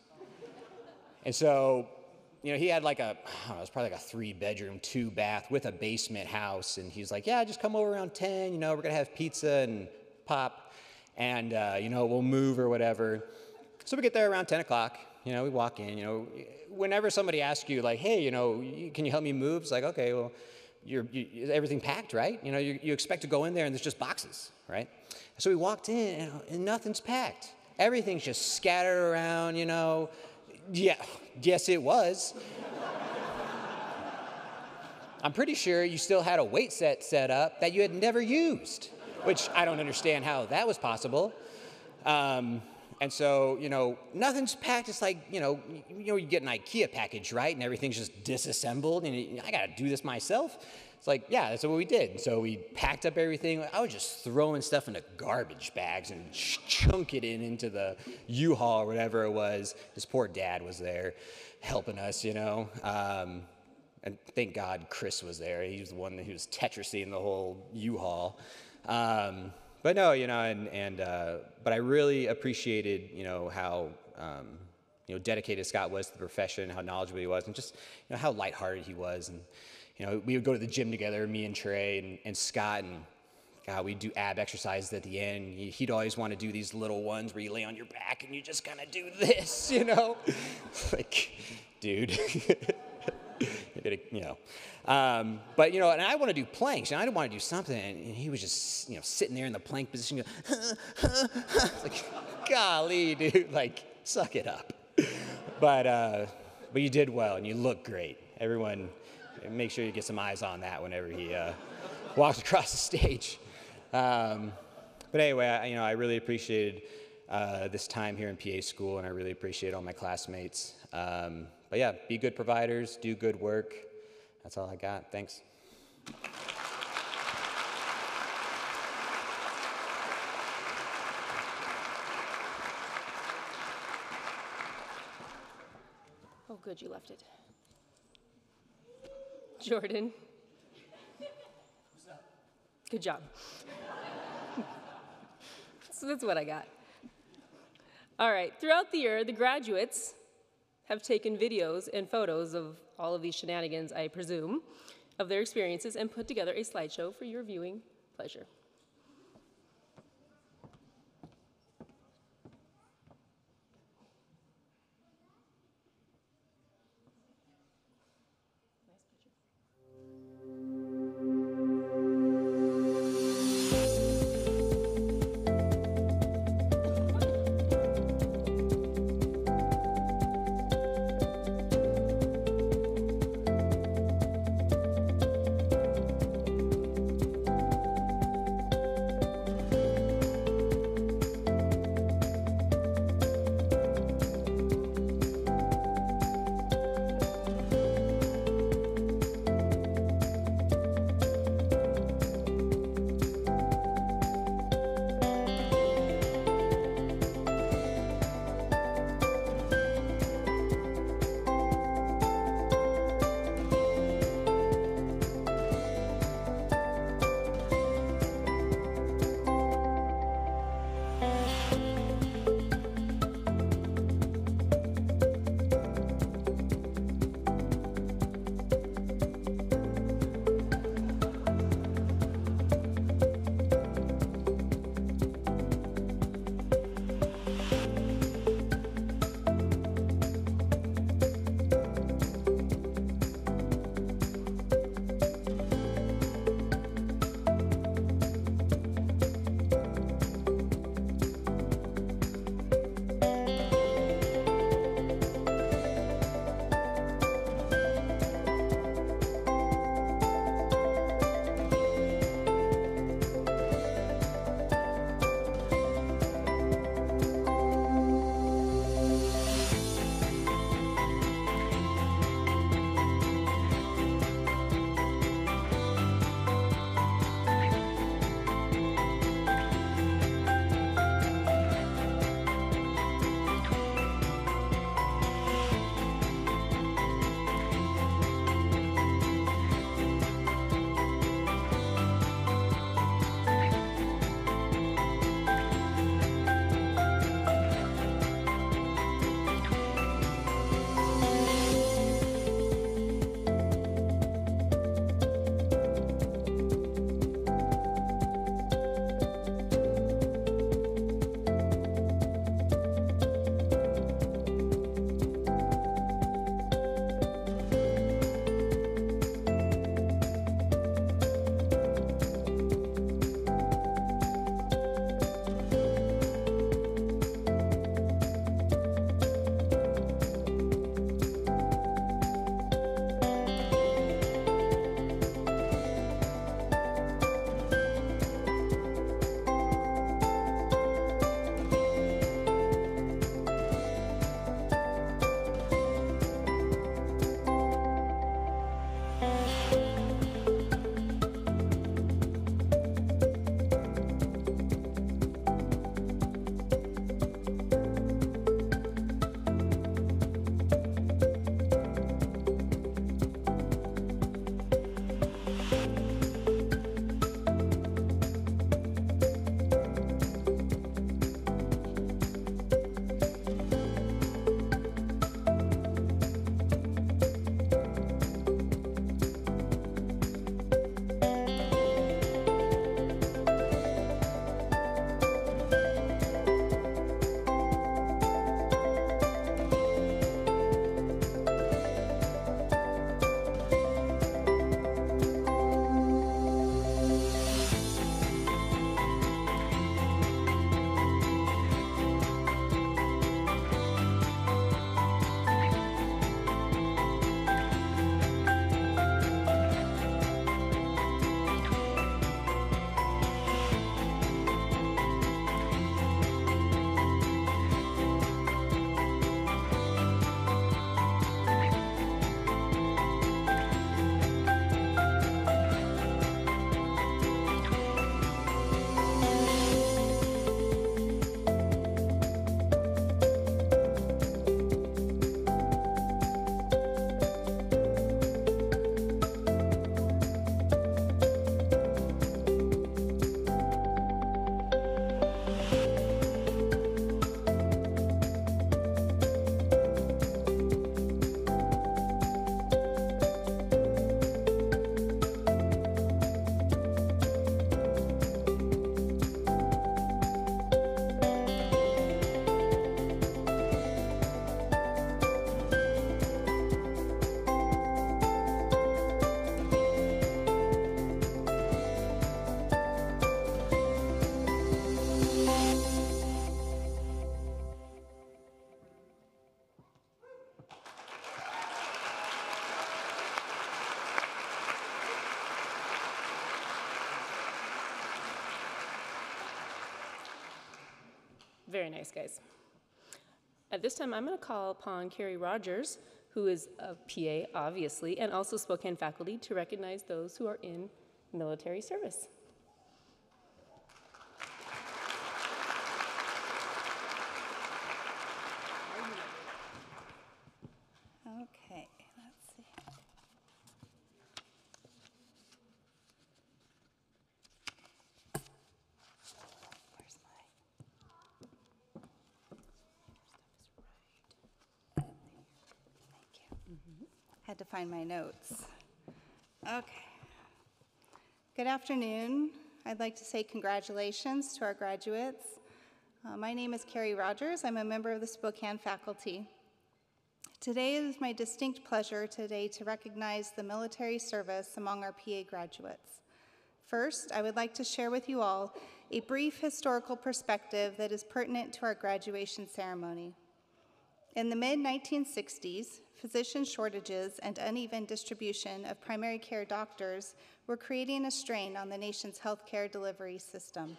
Speaker 9: And so, he had like it was probably like a 3-bedroom, 2-bath with a basement house. And he's like, yeah, just come over around 10, we're gonna have pizza and pop and, we'll move or whatever. So we get there around 10 o'clock, we walk in, whenever somebody asks you like, hey, can you help me move? It's like, okay, well, everything packed, right? You expect to go in there and there's just boxes, right? So we walked in and nothing's packed. Everything's just scattered around, Yeah, yes, it was. I'm pretty sure you still had a weight set up that you had never used, which I don't understand how that was possible. And so, nothing's packed. It's like, you get an IKEA package, right? And everything's just disassembled, and I got to do this myself. It's like, yeah, that's what we did. So we packed up everything. I was just throwing stuff into garbage bags and chunk it into the U-Haul or whatever it was. His poor dad was there helping us, And thank God Chris was there. He was the one who was Tetrising the whole U-Haul. But no, but I really appreciated, how, dedicated Scott was to the profession, how knowledgeable he was, and just, how lighthearted he was. And, we would go to the gym together, me and Trey and Scott, and God, we'd do ab exercises at the end. He'd always want to do these little ones where you lay on your back and you just kind of do this, Like, dude, you're gonna, but, and I want to do planks, and I want to do something, and he was just, sitting there in the plank position, like, golly, dude, like, suck it up. But you did well, and you look great. Everyone, make sure you get some eyes on that whenever he walks across the stage. But anyway, I really appreciated this time here in PA school, and I really appreciate all my classmates. But yeah, be good providers, do good work. That's all I got. Thanks.
Speaker 1: Oh, good, you left it. Jordan. Good job. So that's what I got. All right, throughout the year, the graduates have taken videos and photos of all of these shenanigans, I presume. of their experiences and put together a slideshow for your viewing pleasure. Very nice, guys. At this time, I'm going to call upon Carrie Rogers, who is a PA, obviously, and also Spokane faculty, to recognize those who are in military service.
Speaker 10: Okay, let's see. Where's my? Thank you. Had to find my notes. Okay. Good afternoon. I'd like to say congratulations to our graduates. My name is Carrie Rogers. I'm a member of the Spokane faculty. Today it is my distinct pleasure today to recognize the military service among our PA graduates. First, I would like to share with you all a brief historical perspective that is pertinent to our graduation ceremony. In the mid-1960s, physician shortages and uneven distribution of primary care doctors were creating a strain on the nation's healthcare delivery system.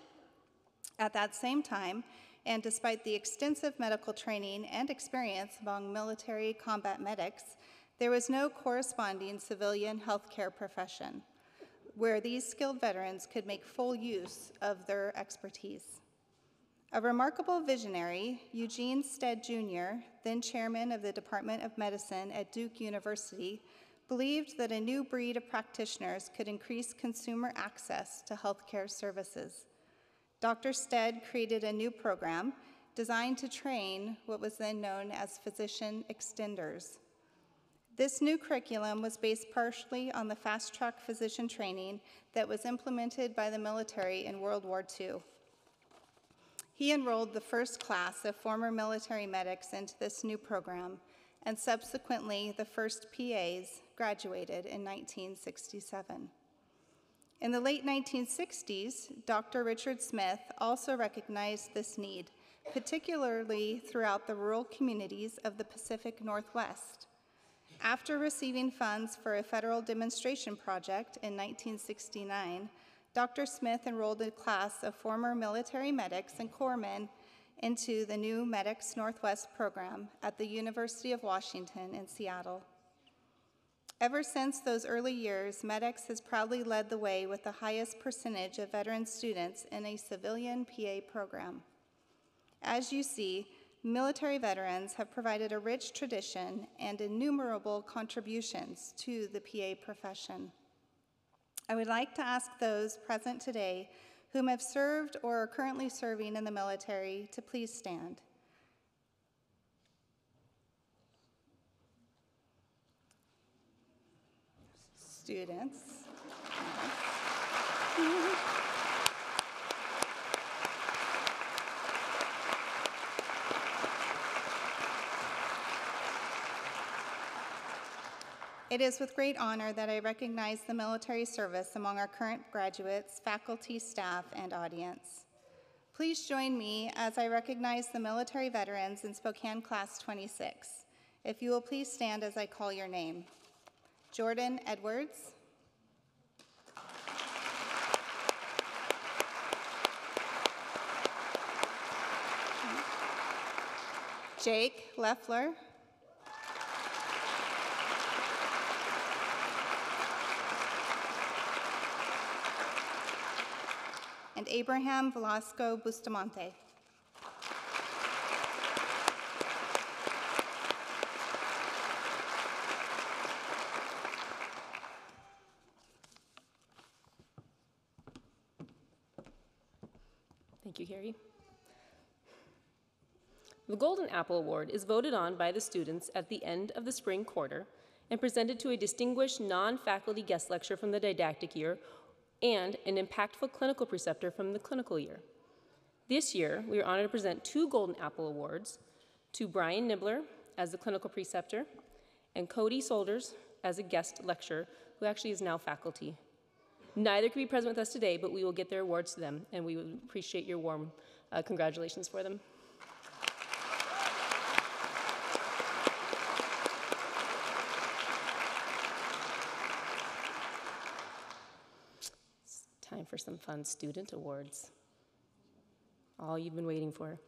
Speaker 10: At that same time, and despite the extensive medical training and experience among military combat medics, there was no corresponding civilian healthcare profession where these skilled veterans could make full use of their expertise. A remarkable visionary, Eugene Stead Jr., then chairman of the Department of Medicine at Duke University, believed that a new breed of practitioners could increase consumer access to healthcare services. Dr. Stead created a new program designed to train what was then known as physician extenders. This new curriculum was based partially on the fast-track physician training that was implemented by the military in World War II. He enrolled the first class of former military medics into this new program, and subsequently the first PAs graduated in 1967. In the late 1960s, Dr. Richard Smith also recognized this need, particularly throughout the rural communities of the Pacific Northwest. After receiving funds for a federal demonstration project in 1969, Dr. Smith enrolled a class of former military medics and corpsmen into the new MEDEX Northwest program at the University of Washington in Seattle. Ever since those early years, MEDEX has proudly led the way with the highest percentage of veteran students in a civilian PA program. As you see, military veterans have provided a rich tradition and innumerable contributions to the PA profession. I would like to ask those present today whom have served or are currently serving in the military to please stand. Students. It is with great honor that I recognize the military service among our current graduates, faculty, staff, and audience. Please join me as I recognize the military veterans in Spokane Class 26. If you will please stand as I call your name. Jordan Edwards. Jake Leffler. And Abraham Velasco Bustamante.
Speaker 1: Thank you, Carrie. The Golden Apple Award is voted on by the students at the end of the spring quarter and presented to a distinguished non-faculty guest lecturer from the didactic year and an impactful clinical preceptor from the clinical year. This year, we are honored to present 2 Golden Apple Awards to Brian Nibbler as the clinical preceptor and Cody Solders as a guest lecturer, who actually is now faculty. Neither can be present with us today, but we will get their awards to them, and we would appreciate your warm congratulations for them. Time for some fun student awards. All you've been waiting for.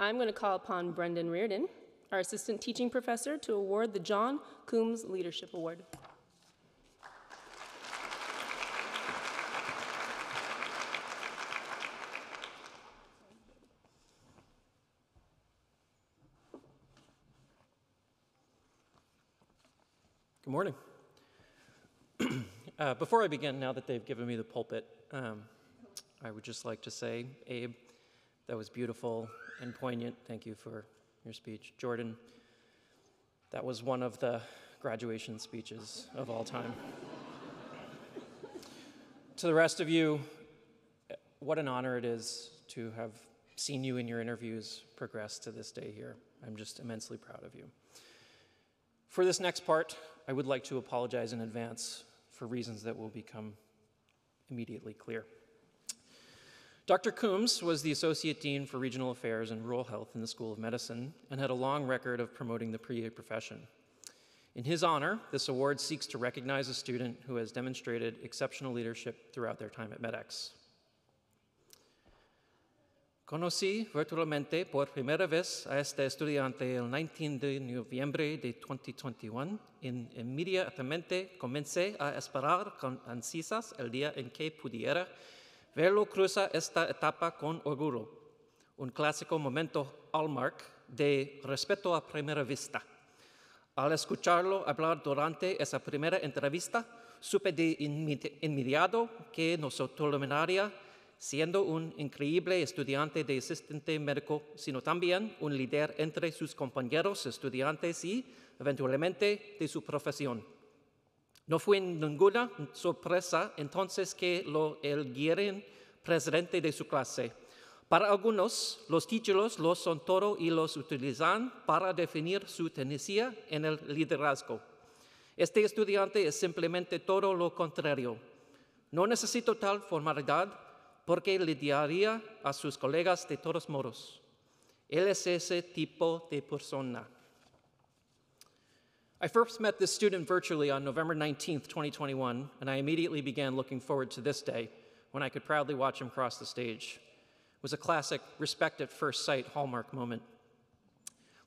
Speaker 1: I'm going to call upon Brendan Reardon, our assistant teaching professor, to award the John Coombs Leadership Award.
Speaker 11: Good morning. Before I begin, now that they've given me the pulpit, I would just like to say, Abe, that was beautiful and poignant. Thank you for your speech. Jordan, that was one of the graduation speeches of all time. To the rest of you, what an honor it is to have seen you in your interviews progress to this day here. I'm just immensely proud of you. For this next part, I would like to apologize in advance for reasons that will become immediately clear. Dr. Coombs was the Associate Dean for Regional Affairs and Rural Health in the School of Medicine and had a long record of promoting the PA profession. In his honor, this award seeks to recognize a student who has demonstrated exceptional leadership throughout their time at MEDEX. Conocí virtualmente por primera vez a este estudiante el 19 de noviembre de 2021 y inmediatamente comencé a esperar con ansias el día en que pudiera verlo cruzar esta etapa con orgullo, un clásico momento hallmark de respeto a primera vista. Al escucharlo hablar durante esa primera entrevista, supe de inmediato que no solo terminaría siendo un increíble estudiante de asistente médico, sino también un líder entre sus compañeros estudiantes y, eventualmente, de su profesión. No fue ninguna sorpresa entonces que lo eligieran presidente de su clase. Para algunos, los títulos lo son todo y los utilizan para definir su tenacia en el liderazgo. Este estudiante es simplemente todo lo contrario. No necesito tal formalidad, porque lidiaría a sus colegas de todos modos. Él es ese tipo de persona. I first met this student virtually on November 19th, 2021, and I immediately began looking forward to this day when I could proudly watch him cross the stage. It was a classic respect at first sight hallmark moment.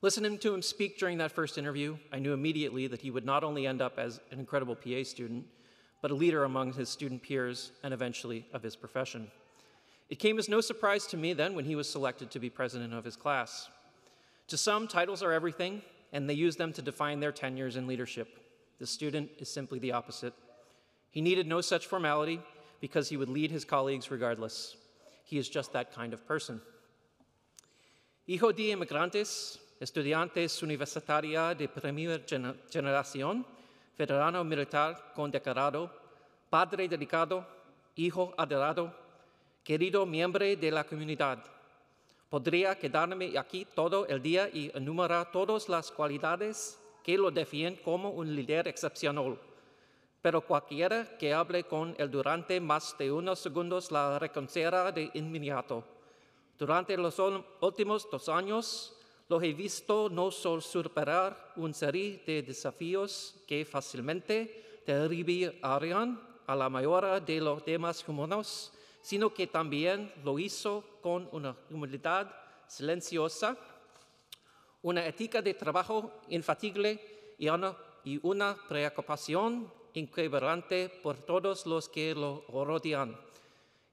Speaker 11: Listening to him speak during that first interview, I knew immediately that he would not only end up as an incredible PA student, but a leader among his student peers and eventually of his profession. It came as no surprise to me then when he was selected to be president of his class. To some, titles are everything, and they use them to define their tenures in leadership. The student is simply the opposite. He needed no such formality because he would lead his colleagues regardless. He is just that kind of person. Hijo de inmigrantes, estudiantes universitaria de primera generación, veterano militar condecorado, padre dedicado, hijo adorado, querido miembro de la comunidad, podría quedarme aquí todo el día y enumerar todas las cualidades que lo definen como un líder excepcional, pero cualquiera que hable con él durante más de unos segundos la reconocerá de inmediato. Durante los últimos 2 años, lo he visto no solo superar una serie de desafíos que fácilmente derribarían a la mayoría de los demás humanos, sino que también lo hizo con una humildad silenciosa, una ética de trabajo infatigable y una preocupación inquebrantable por todos los que lo rodean.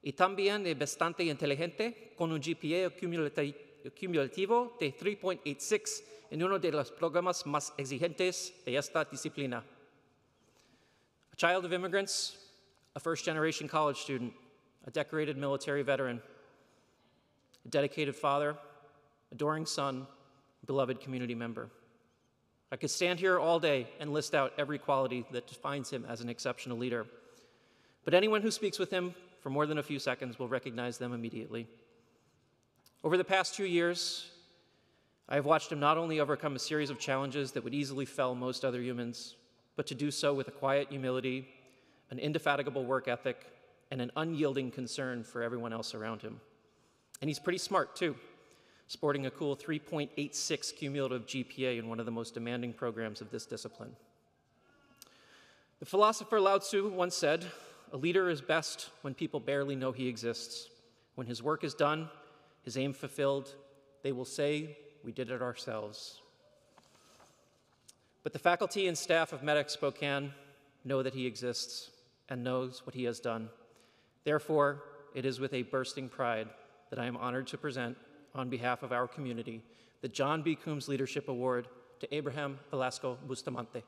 Speaker 11: Y también es bastante inteligente, con un GPA cumulativo de 3.86 en uno de los programas más exigentes de esta disciplina. A child of immigrants, a first-generation college student, a decorated military veteran, a dedicated father, adoring son, beloved community member. I could stand here all day and list out every quality that defines him as an exceptional leader. But anyone who speaks with him for more than a few seconds will recognize them immediately. Over the past 2 years, I have watched him not only overcome a series of challenges that would easily fell most other humans, but to do so with a quiet humility, an indefatigable work ethic, and an unyielding concern for everyone else around him. And he's pretty smart, too, sporting a cool 3.86 cumulative GPA in one of the most demanding programs of this discipline. The philosopher Lao Tzu once said, "A leader is best when people barely know he exists, when his work is done, his aim fulfilled, they will say, we did it ourselves. But the faculty and staff of MEDEX Spokane know that he exists and knows what he has done. Therefore, it is with a bursting pride that I am honored to present, on behalf of our community, the John B. Coombs Leadership Award to Abraham Velasco Bustamante.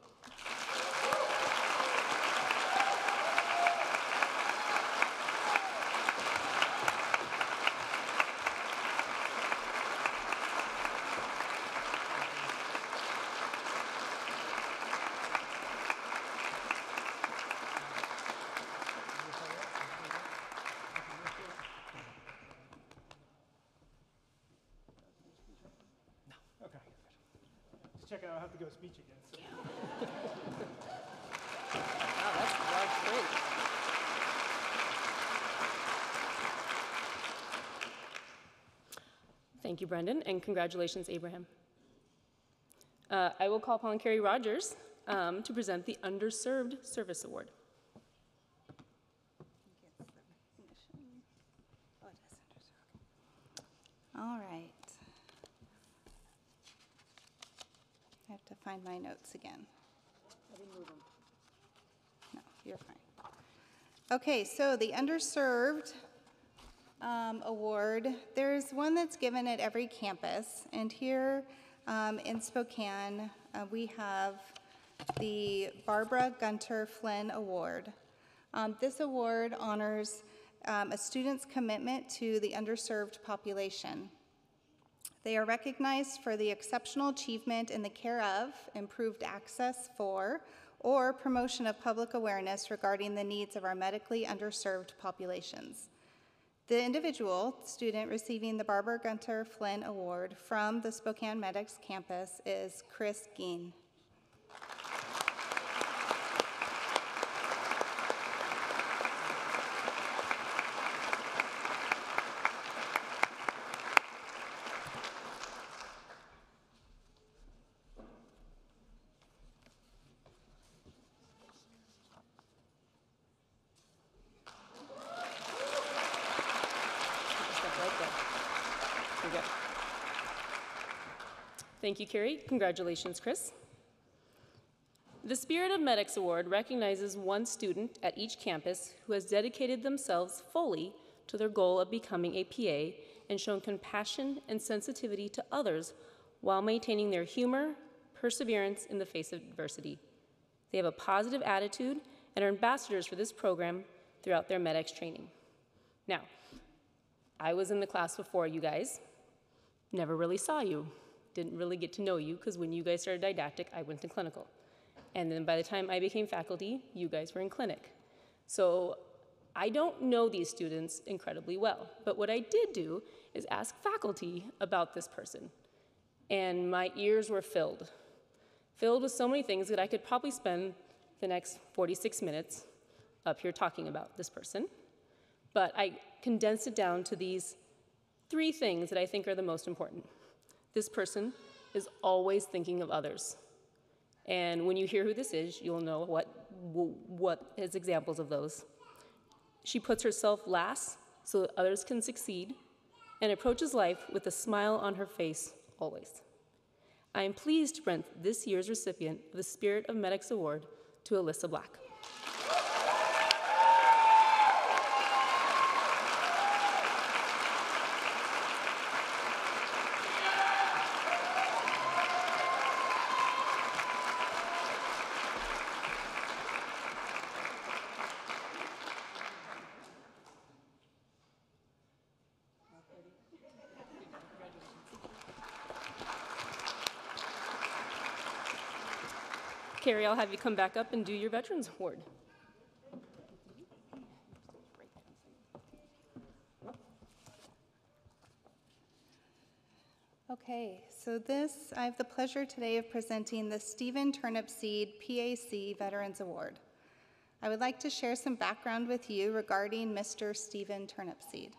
Speaker 8: Checking out, I'll have to go speech again. So.
Speaker 1: Wow, that's great. Thank you, Brendan, and congratulations, Abraham. I will call upon Carrie Rogers to present the Underserved Service Award.
Speaker 10: All right. I have to find my notes again.
Speaker 1: I didn't move them.
Speaker 10: No, you're fine. Okay, so the Underserved Award, there's one that's given at every campus, and here in Spokane, we have the Barbara Gunter Flynn Award. This award honors a student's commitment to the underserved population. They are recognized for the exceptional achievement in the care of, improved access for, or promotion of public awareness regarding the needs of our medically underserved populations. The individual student receiving the Barbara Gunter Flynn Award from the Spokane MEDEX campus is Chris Geen.
Speaker 1: Thank you, Carrie. Congratulations, Chris. The Spirit of MEDEX Award recognizes one student at each campus who has dedicated themselves fully to their goal of becoming a PA and shown compassion and sensitivity to others while maintaining their humor, perseverance in the face of adversity. They have a positive attitude and are ambassadors for this program throughout their MEDEX training. Now, I was in the class before you guys, never really saw you. Didn't really get to know you because when you guys started didactic, I went to clinical. And then by the time I became faculty, you guys were in clinic. So I don't know these students incredibly well, but what I did do is ask faculty about this person. And my ears were filled with so many things that I could probably spend the next 46 minutes up here talking about this person. But I condensed it down to these 3 things that I think are the most important. This person is always thinking of others. And when you hear who this is, you'll know what is examples of those. She puts herself last so that others can succeed and approaches life with a smile on her face always. I am pleased to present this year's recipient of the Spirit of MEDEX Award to Alyssa Black. Carrie, I'll have you come back up and do your Veterans Award.
Speaker 10: Okay, so I have the pleasure today of presenting the Stephen Turnipseed PAC Veterans Award. I would like to share some background with you regarding Mr. Stephen Turnipseed.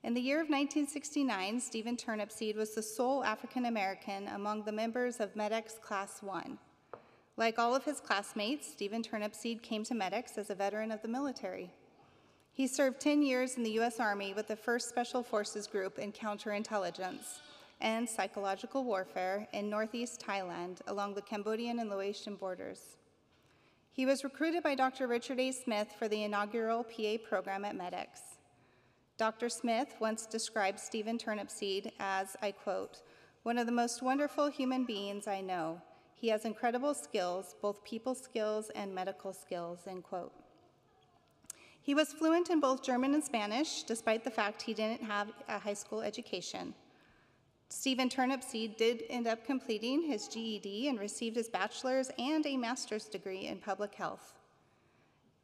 Speaker 10: In the year of 1969, Stephen Turnipseed was the sole African American among the members of MEDEX Class 1. Like all of his classmates, Stephen Turnipseed came to MEDEX as a veteran of the military. He served 10 years in the U.S. Army with the 1st Special Forces Group in counterintelligence, and psychological warfare in northeast Thailand along the Cambodian and Laotian borders. He was recruited by Dr. Richard A. Smith for the inaugural PA program at MEDEX. Dr. Smith once described Stephen Turnipseed as, I quote, "one of the most wonderful human beings I know. He has incredible skills, both people skills and medical skills," end quote. He was fluent in both German and Spanish, despite the fact he didn't have a high school education. Stephen Turnipseed did end up completing his GED and received his bachelor's and a master's degree in public health.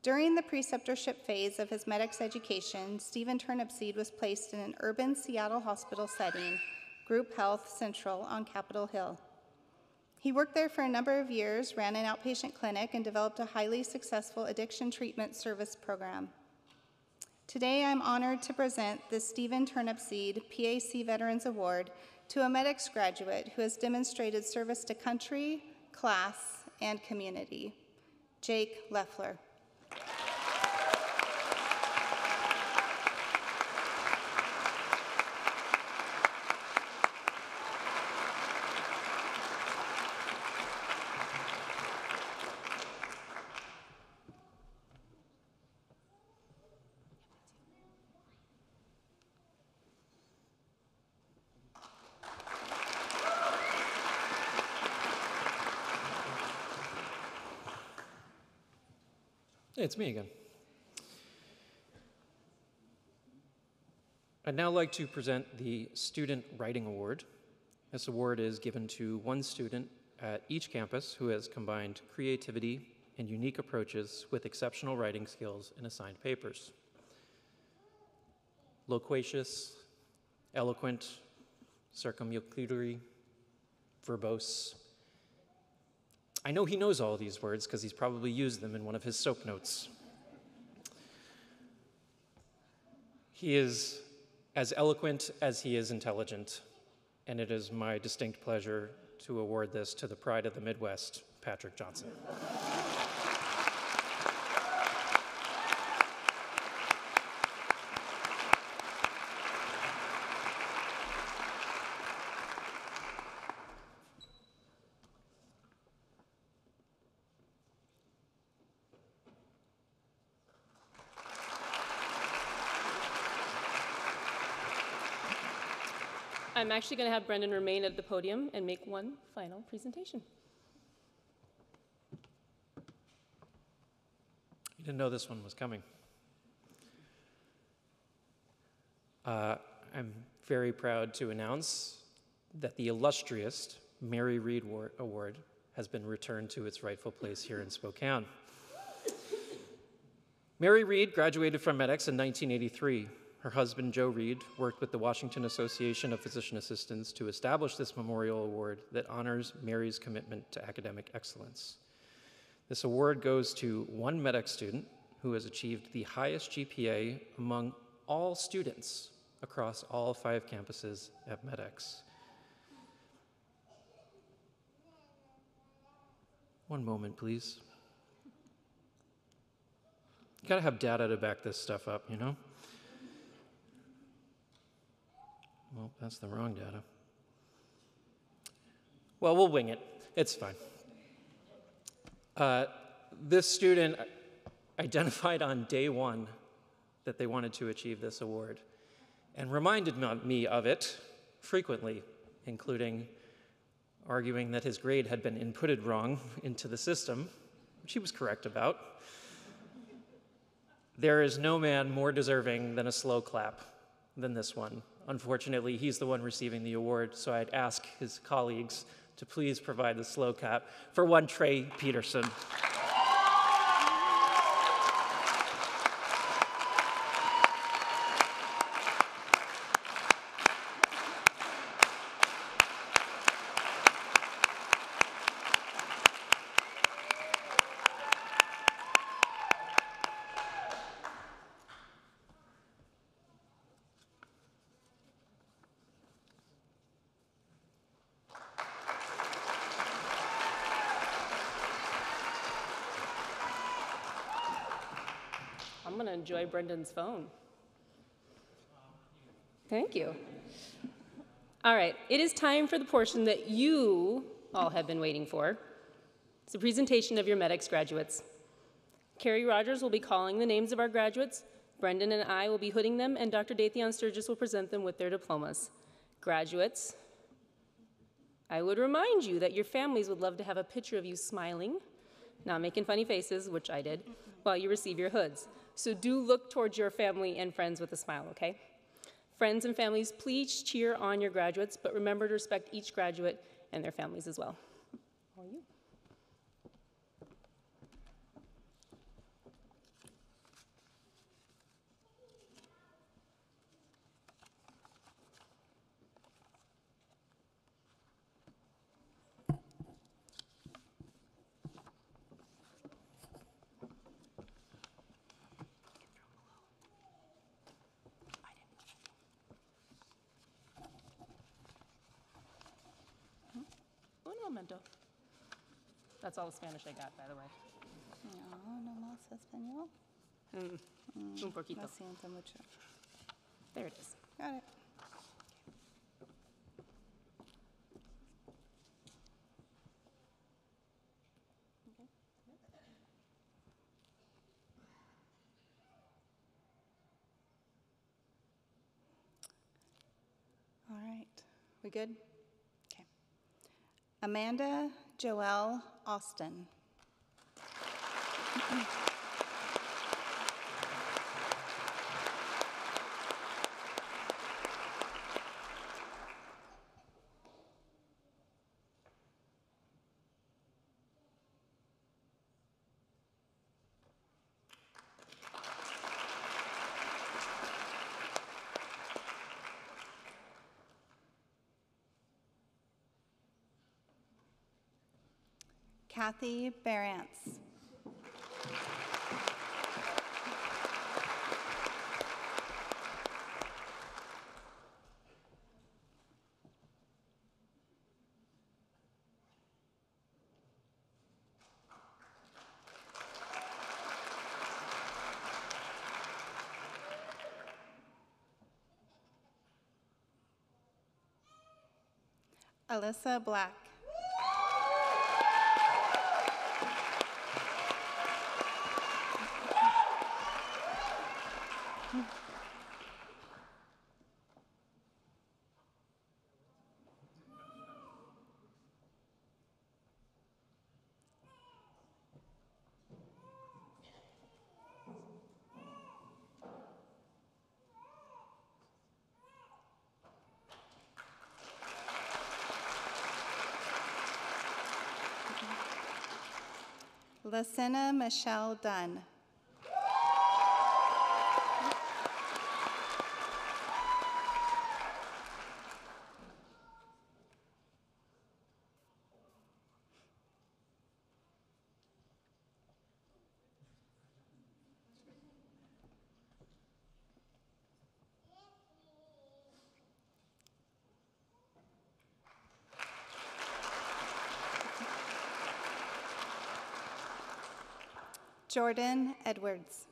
Speaker 10: During the preceptorship phase of his MEDEX education, Stephen Turnipseed was placed in an urban Seattle hospital setting, Group Health Central on Capitol Hill. He worked there for a number of years, ran an outpatient clinic, and developed a highly successful addiction treatment service program. Today, I'm honored to present the Stephen Turnipseed PAC Veterans Award to a MEDEX graduate who has demonstrated service to country, class, and community, Jake Leffler.
Speaker 11: It's me again. I'd now like to present the Student Writing Award. This award is given to one student at each campus who has combined creativity and unique approaches with exceptional writing skills in assigned papers. Loquacious, eloquent, circumlocutory, verbose. I know he knows all these words because he's probably used them in one of his soap notes. He is as eloquent as he is intelligent, and it is my distinct pleasure to award this to the pride of the Midwest, Patrick Johnson.
Speaker 1: I'm actually going to have Brendan remain at the podium and make one final presentation.
Speaker 11: You didn't know this one was coming. I'm very proud to announce that the illustrious Mary Reed Award has been returned to its rightful place here in Spokane. Mary Reed graduated from MEDEX in 1983. Her husband, Joe Reed, worked with the Washington Association of Physician Assistants to establish this memorial award that honors Mary's commitment to academic excellence. This award goes to one MEDEX student who has achieved the highest GPA among all students across all 5 campuses at MEDEX. One moment, please. You gotta have data to back this stuff up, you know? Well, that's the wrong data. Well, we'll wing it. It's fine. This student identified on day 1 that they wanted to achieve this award and reminded me of it frequently, including arguing that his grade had been inputted wrong into the system, which he was correct about. There is no man more deserving than a slow clap than this one. Unfortunately, he's the one receiving the award, so I'd ask his colleagues to please provide the slow clap for one Trey Peterson.
Speaker 1: I'm going to enjoy Brendan's phone. Thank you. All right, it is time for the portion that you all have been waiting for. It's a presentation of your MEDEX graduates. Carrie Rogers will be calling the names of our graduates. Brendan and I will be hooding them, and Dr. Datheon Sturgis will present them with their diplomas. Graduates, I would remind you that your families would love to have a picture of you smiling, not making funny faces, which I did, while you receive your hoods. So do look towards your family and friends with a smile, okay? Friends and families, please cheer on your graduates, but remember to respect each graduate and their families as well. How are you? Un momento. That's all the Spanish I got, by the way.
Speaker 10: No, no más español.
Speaker 1: Un poquito.
Speaker 10: Lo siento mucho.
Speaker 1: There it is.
Speaker 10: Got it. All right. We good? Okay. Amanda Joelle Austin. Kathy Barantz. Alyssa Black. Lacenna Michelle Dunn. Jordan Edwards.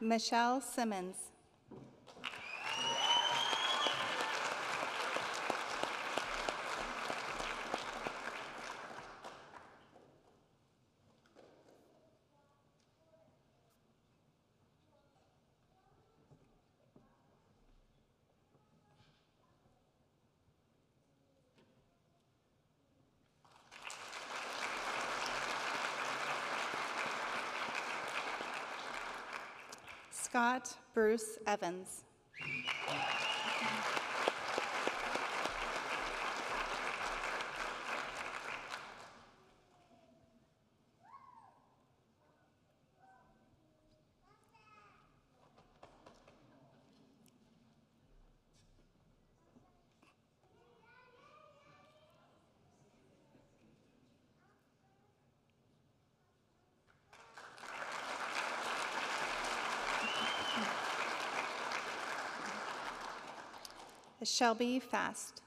Speaker 10: Michelle Simmons. Scott Bruce Evans. Shelby Fast.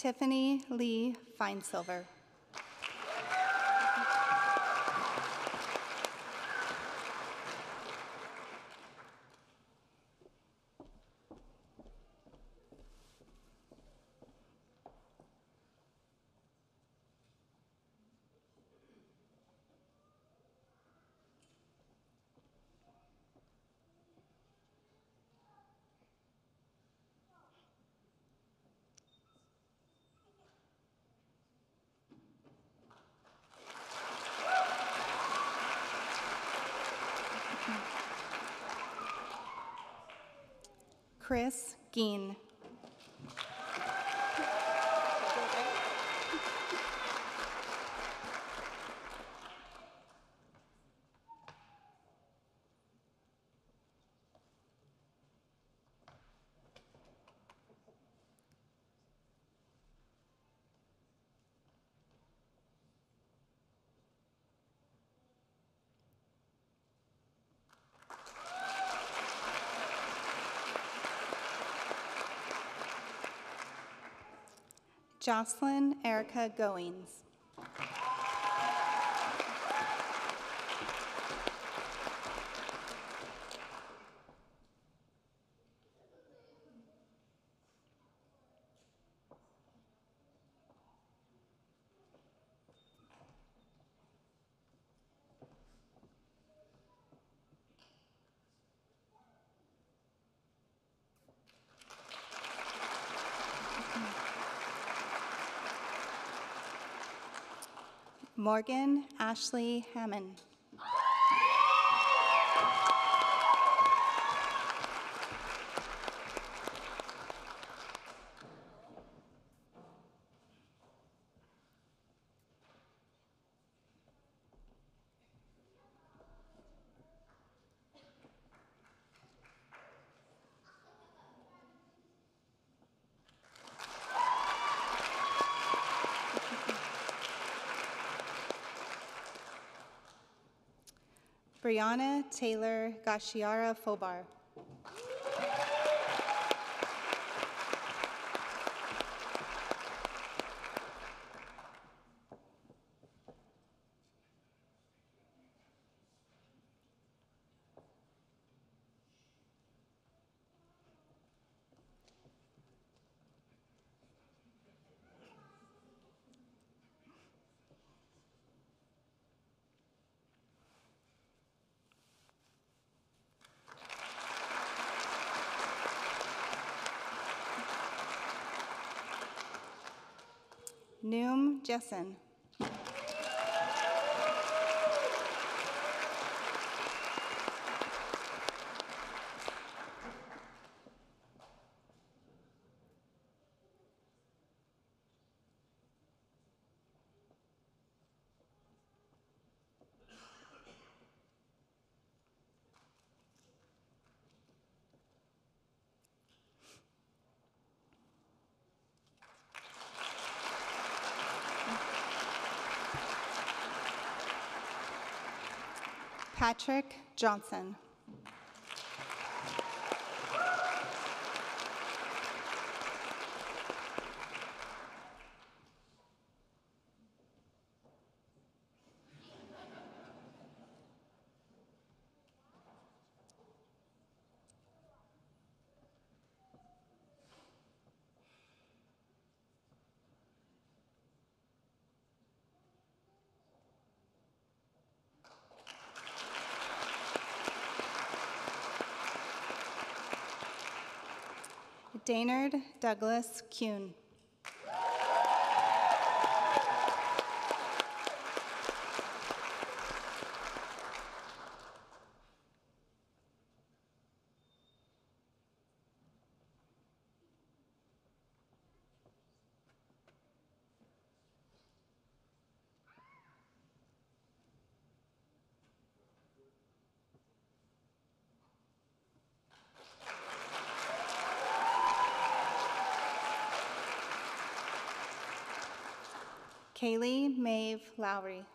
Speaker 10: Tiffany Lee Finesilver. Chris Geen. Jocelyn Erica Goings. Morgan Ashley Hammond. Brianna Taylor Gashiara Fobar. Noom Jessen. Patrick Johnson. Daynard Douglas Kuhn. Kaylee Maeve Lowry.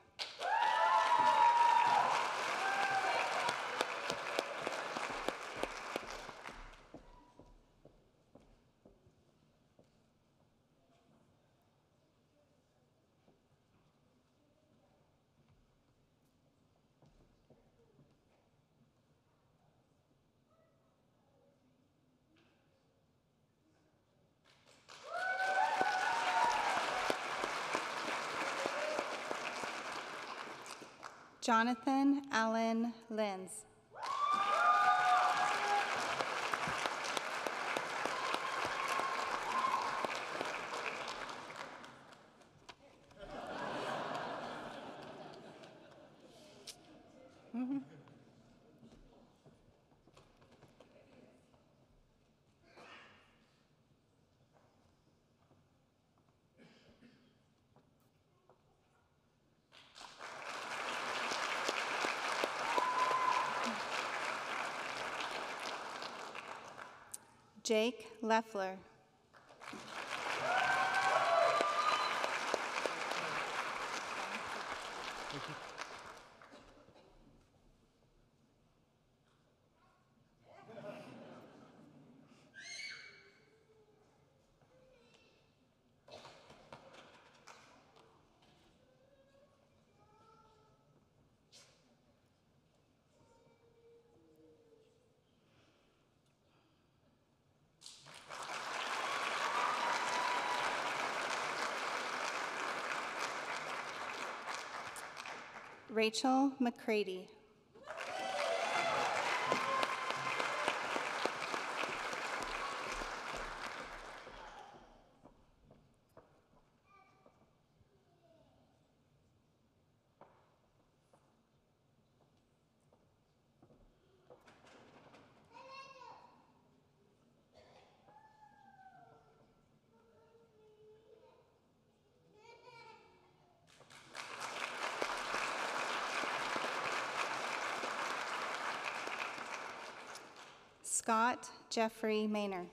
Speaker 10: Jonathan Allen Lenz. Jake Leffler. Rachel McCready. Scott Jeffrey Maynor.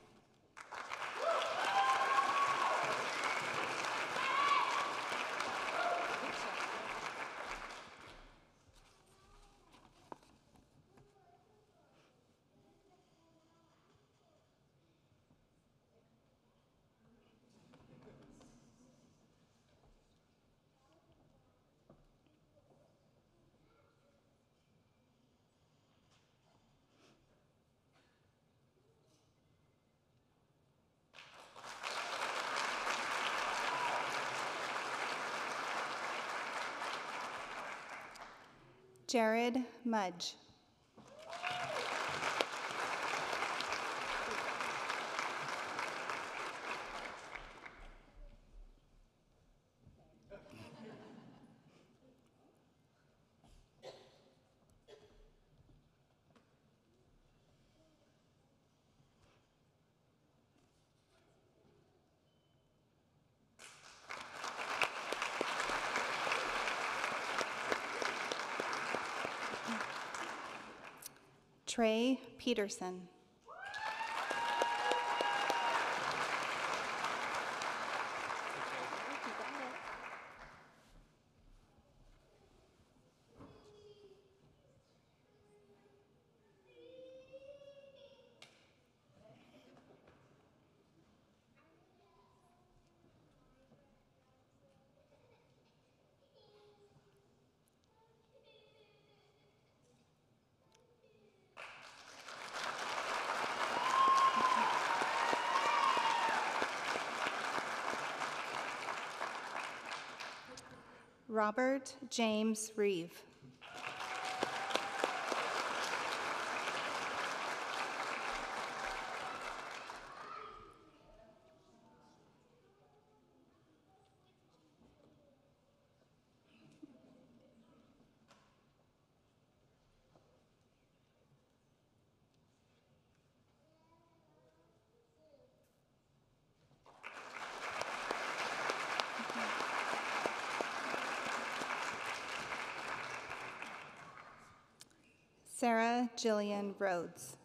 Speaker 10: Jared Mudge. Trey Peterson. Robert James Reeve. Sarah Jillian Rhodes.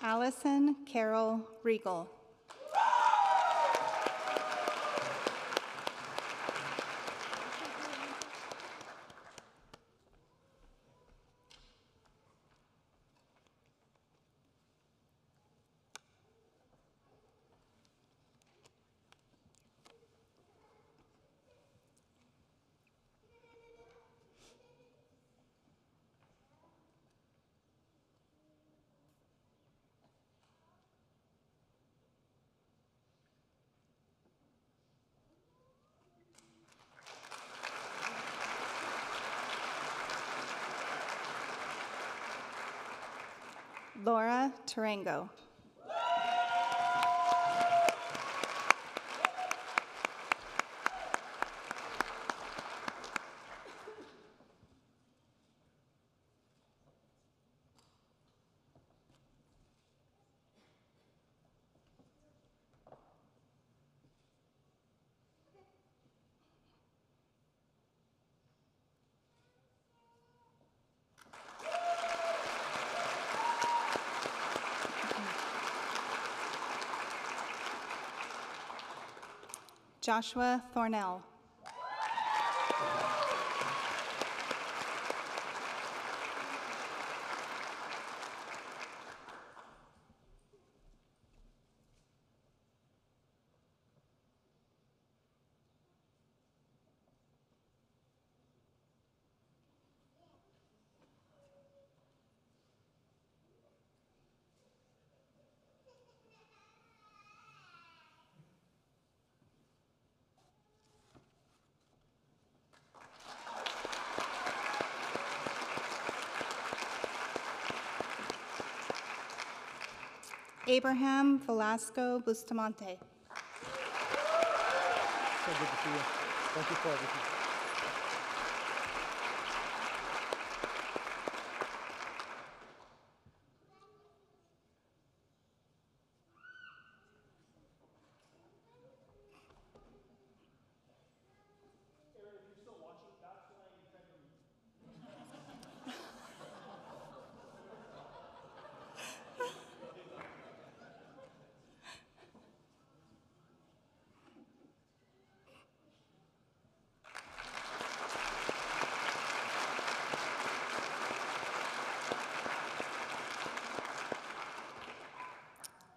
Speaker 10: Allison Carol Regal. Laura Tarango. Joshua Thornell. Abraham Velasco Bustamante.
Speaker 8: So good to see you. Thank you for everything.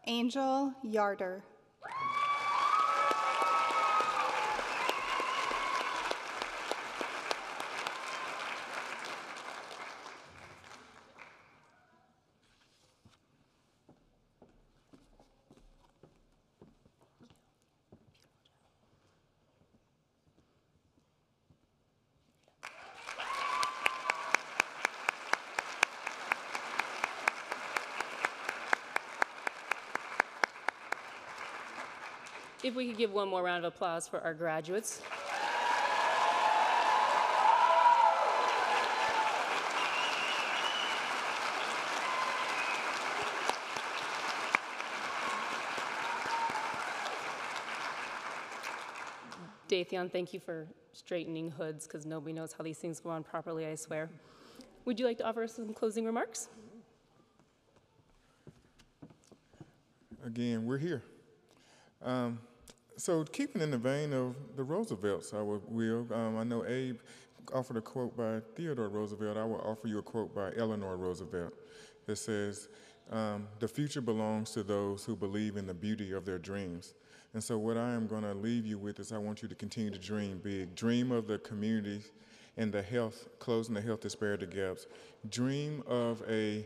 Speaker 10: Angel Yarder.
Speaker 1: If we could give one more round of applause for our graduates. Datheon, thank you for straightening hoods, because nobody knows how these things go on properly, I swear. Would you like to offer us some closing remarks?
Speaker 3: Again, we're here. So keeping in the vein of the Roosevelts, I know Abe offered a quote by Theodore Roosevelt. I will offer you a quote by Eleanor Roosevelt that says, the future belongs to those who believe in the beauty of their dreams. And so what I am going to leave you with is I want you to continue to dream big. Dream of the communities and the health, closing the health disparity gaps. Dream of a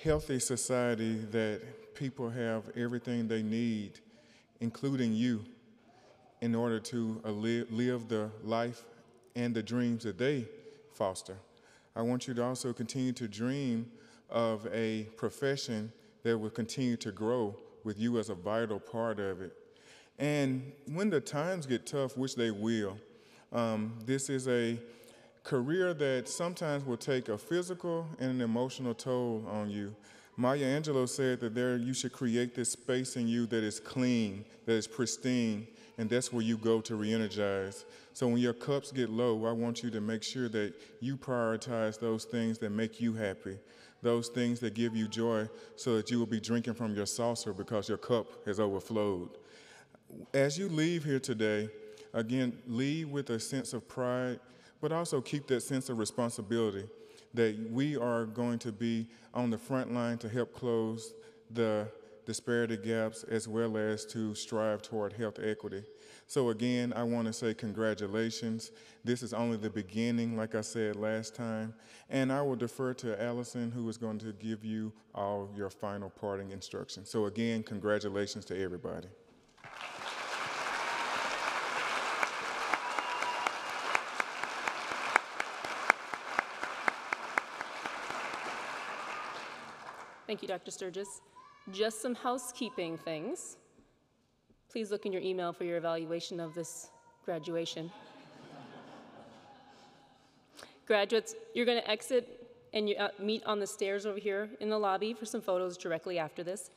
Speaker 3: healthy society that people have everything they need, including you, in order to live the life and the dreams that they foster. I want you to also continue to dream of a profession that will continue to grow with you as a vital part of it. And when the times get tough, which they will, this is a career that sometimes will take a physical and an emotional toll on you. Maya Angelou said that you should create this space in you that is clean, that is pristine, and that's where you go to re-energize. So when your cups get low, I want you to make sure that you prioritize those things that make you happy, those things that give you joy, so that you will be drinking from your saucer because your cup has overflowed. As you leave here today, again, leave with a sense of pride, but also keep that sense of responsibility that we are going to be on the front line to help close the disparity gaps as well as to strive toward health equity. So again, I want to say congratulations. This is only the beginning, like I said last time, and I will defer to Allison, who is going to give you all your final parting instructions. So again, congratulations to everybody.
Speaker 1: Thank you, Dr. Sturgis. Just some housekeeping things. Please look in your email for your evaluation of this graduation. Graduates, you're going to exit and you meet on the stairs over here in the lobby for some photos directly after this.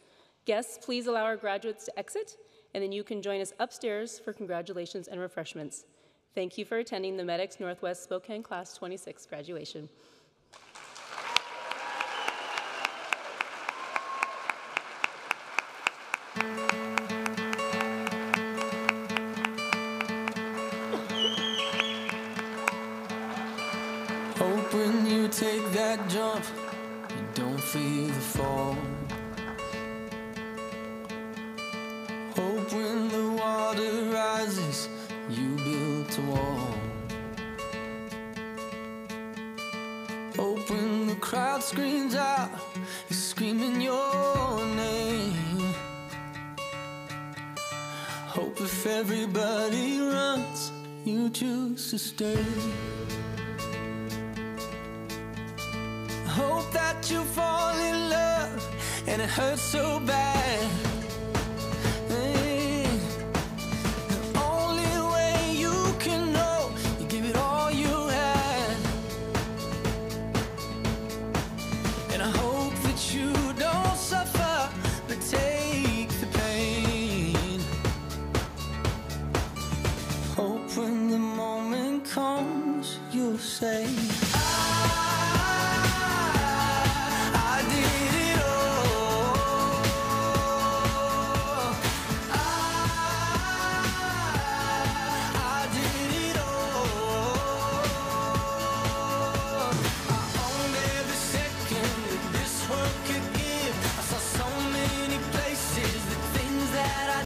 Speaker 1: Guests, please allow our graduates to exit, and then you can join us upstairs for congratulations and refreshments. Thank you for attending the MEDEX Northwest Spokane Class 26 graduation.
Speaker 12: Hope when you take that jump, you don't feel the fall. Hope when the water rises, you built a wall. Hope when the crowd screams out, you're screaming your name. Hope if everybody runs, you choose to stay. Hope that you fall in love and it hurts so bad. The only way you can know, you give it all you had. And I hope that you don't suffer, but take the pain. Hope when the moment comes, you'll say,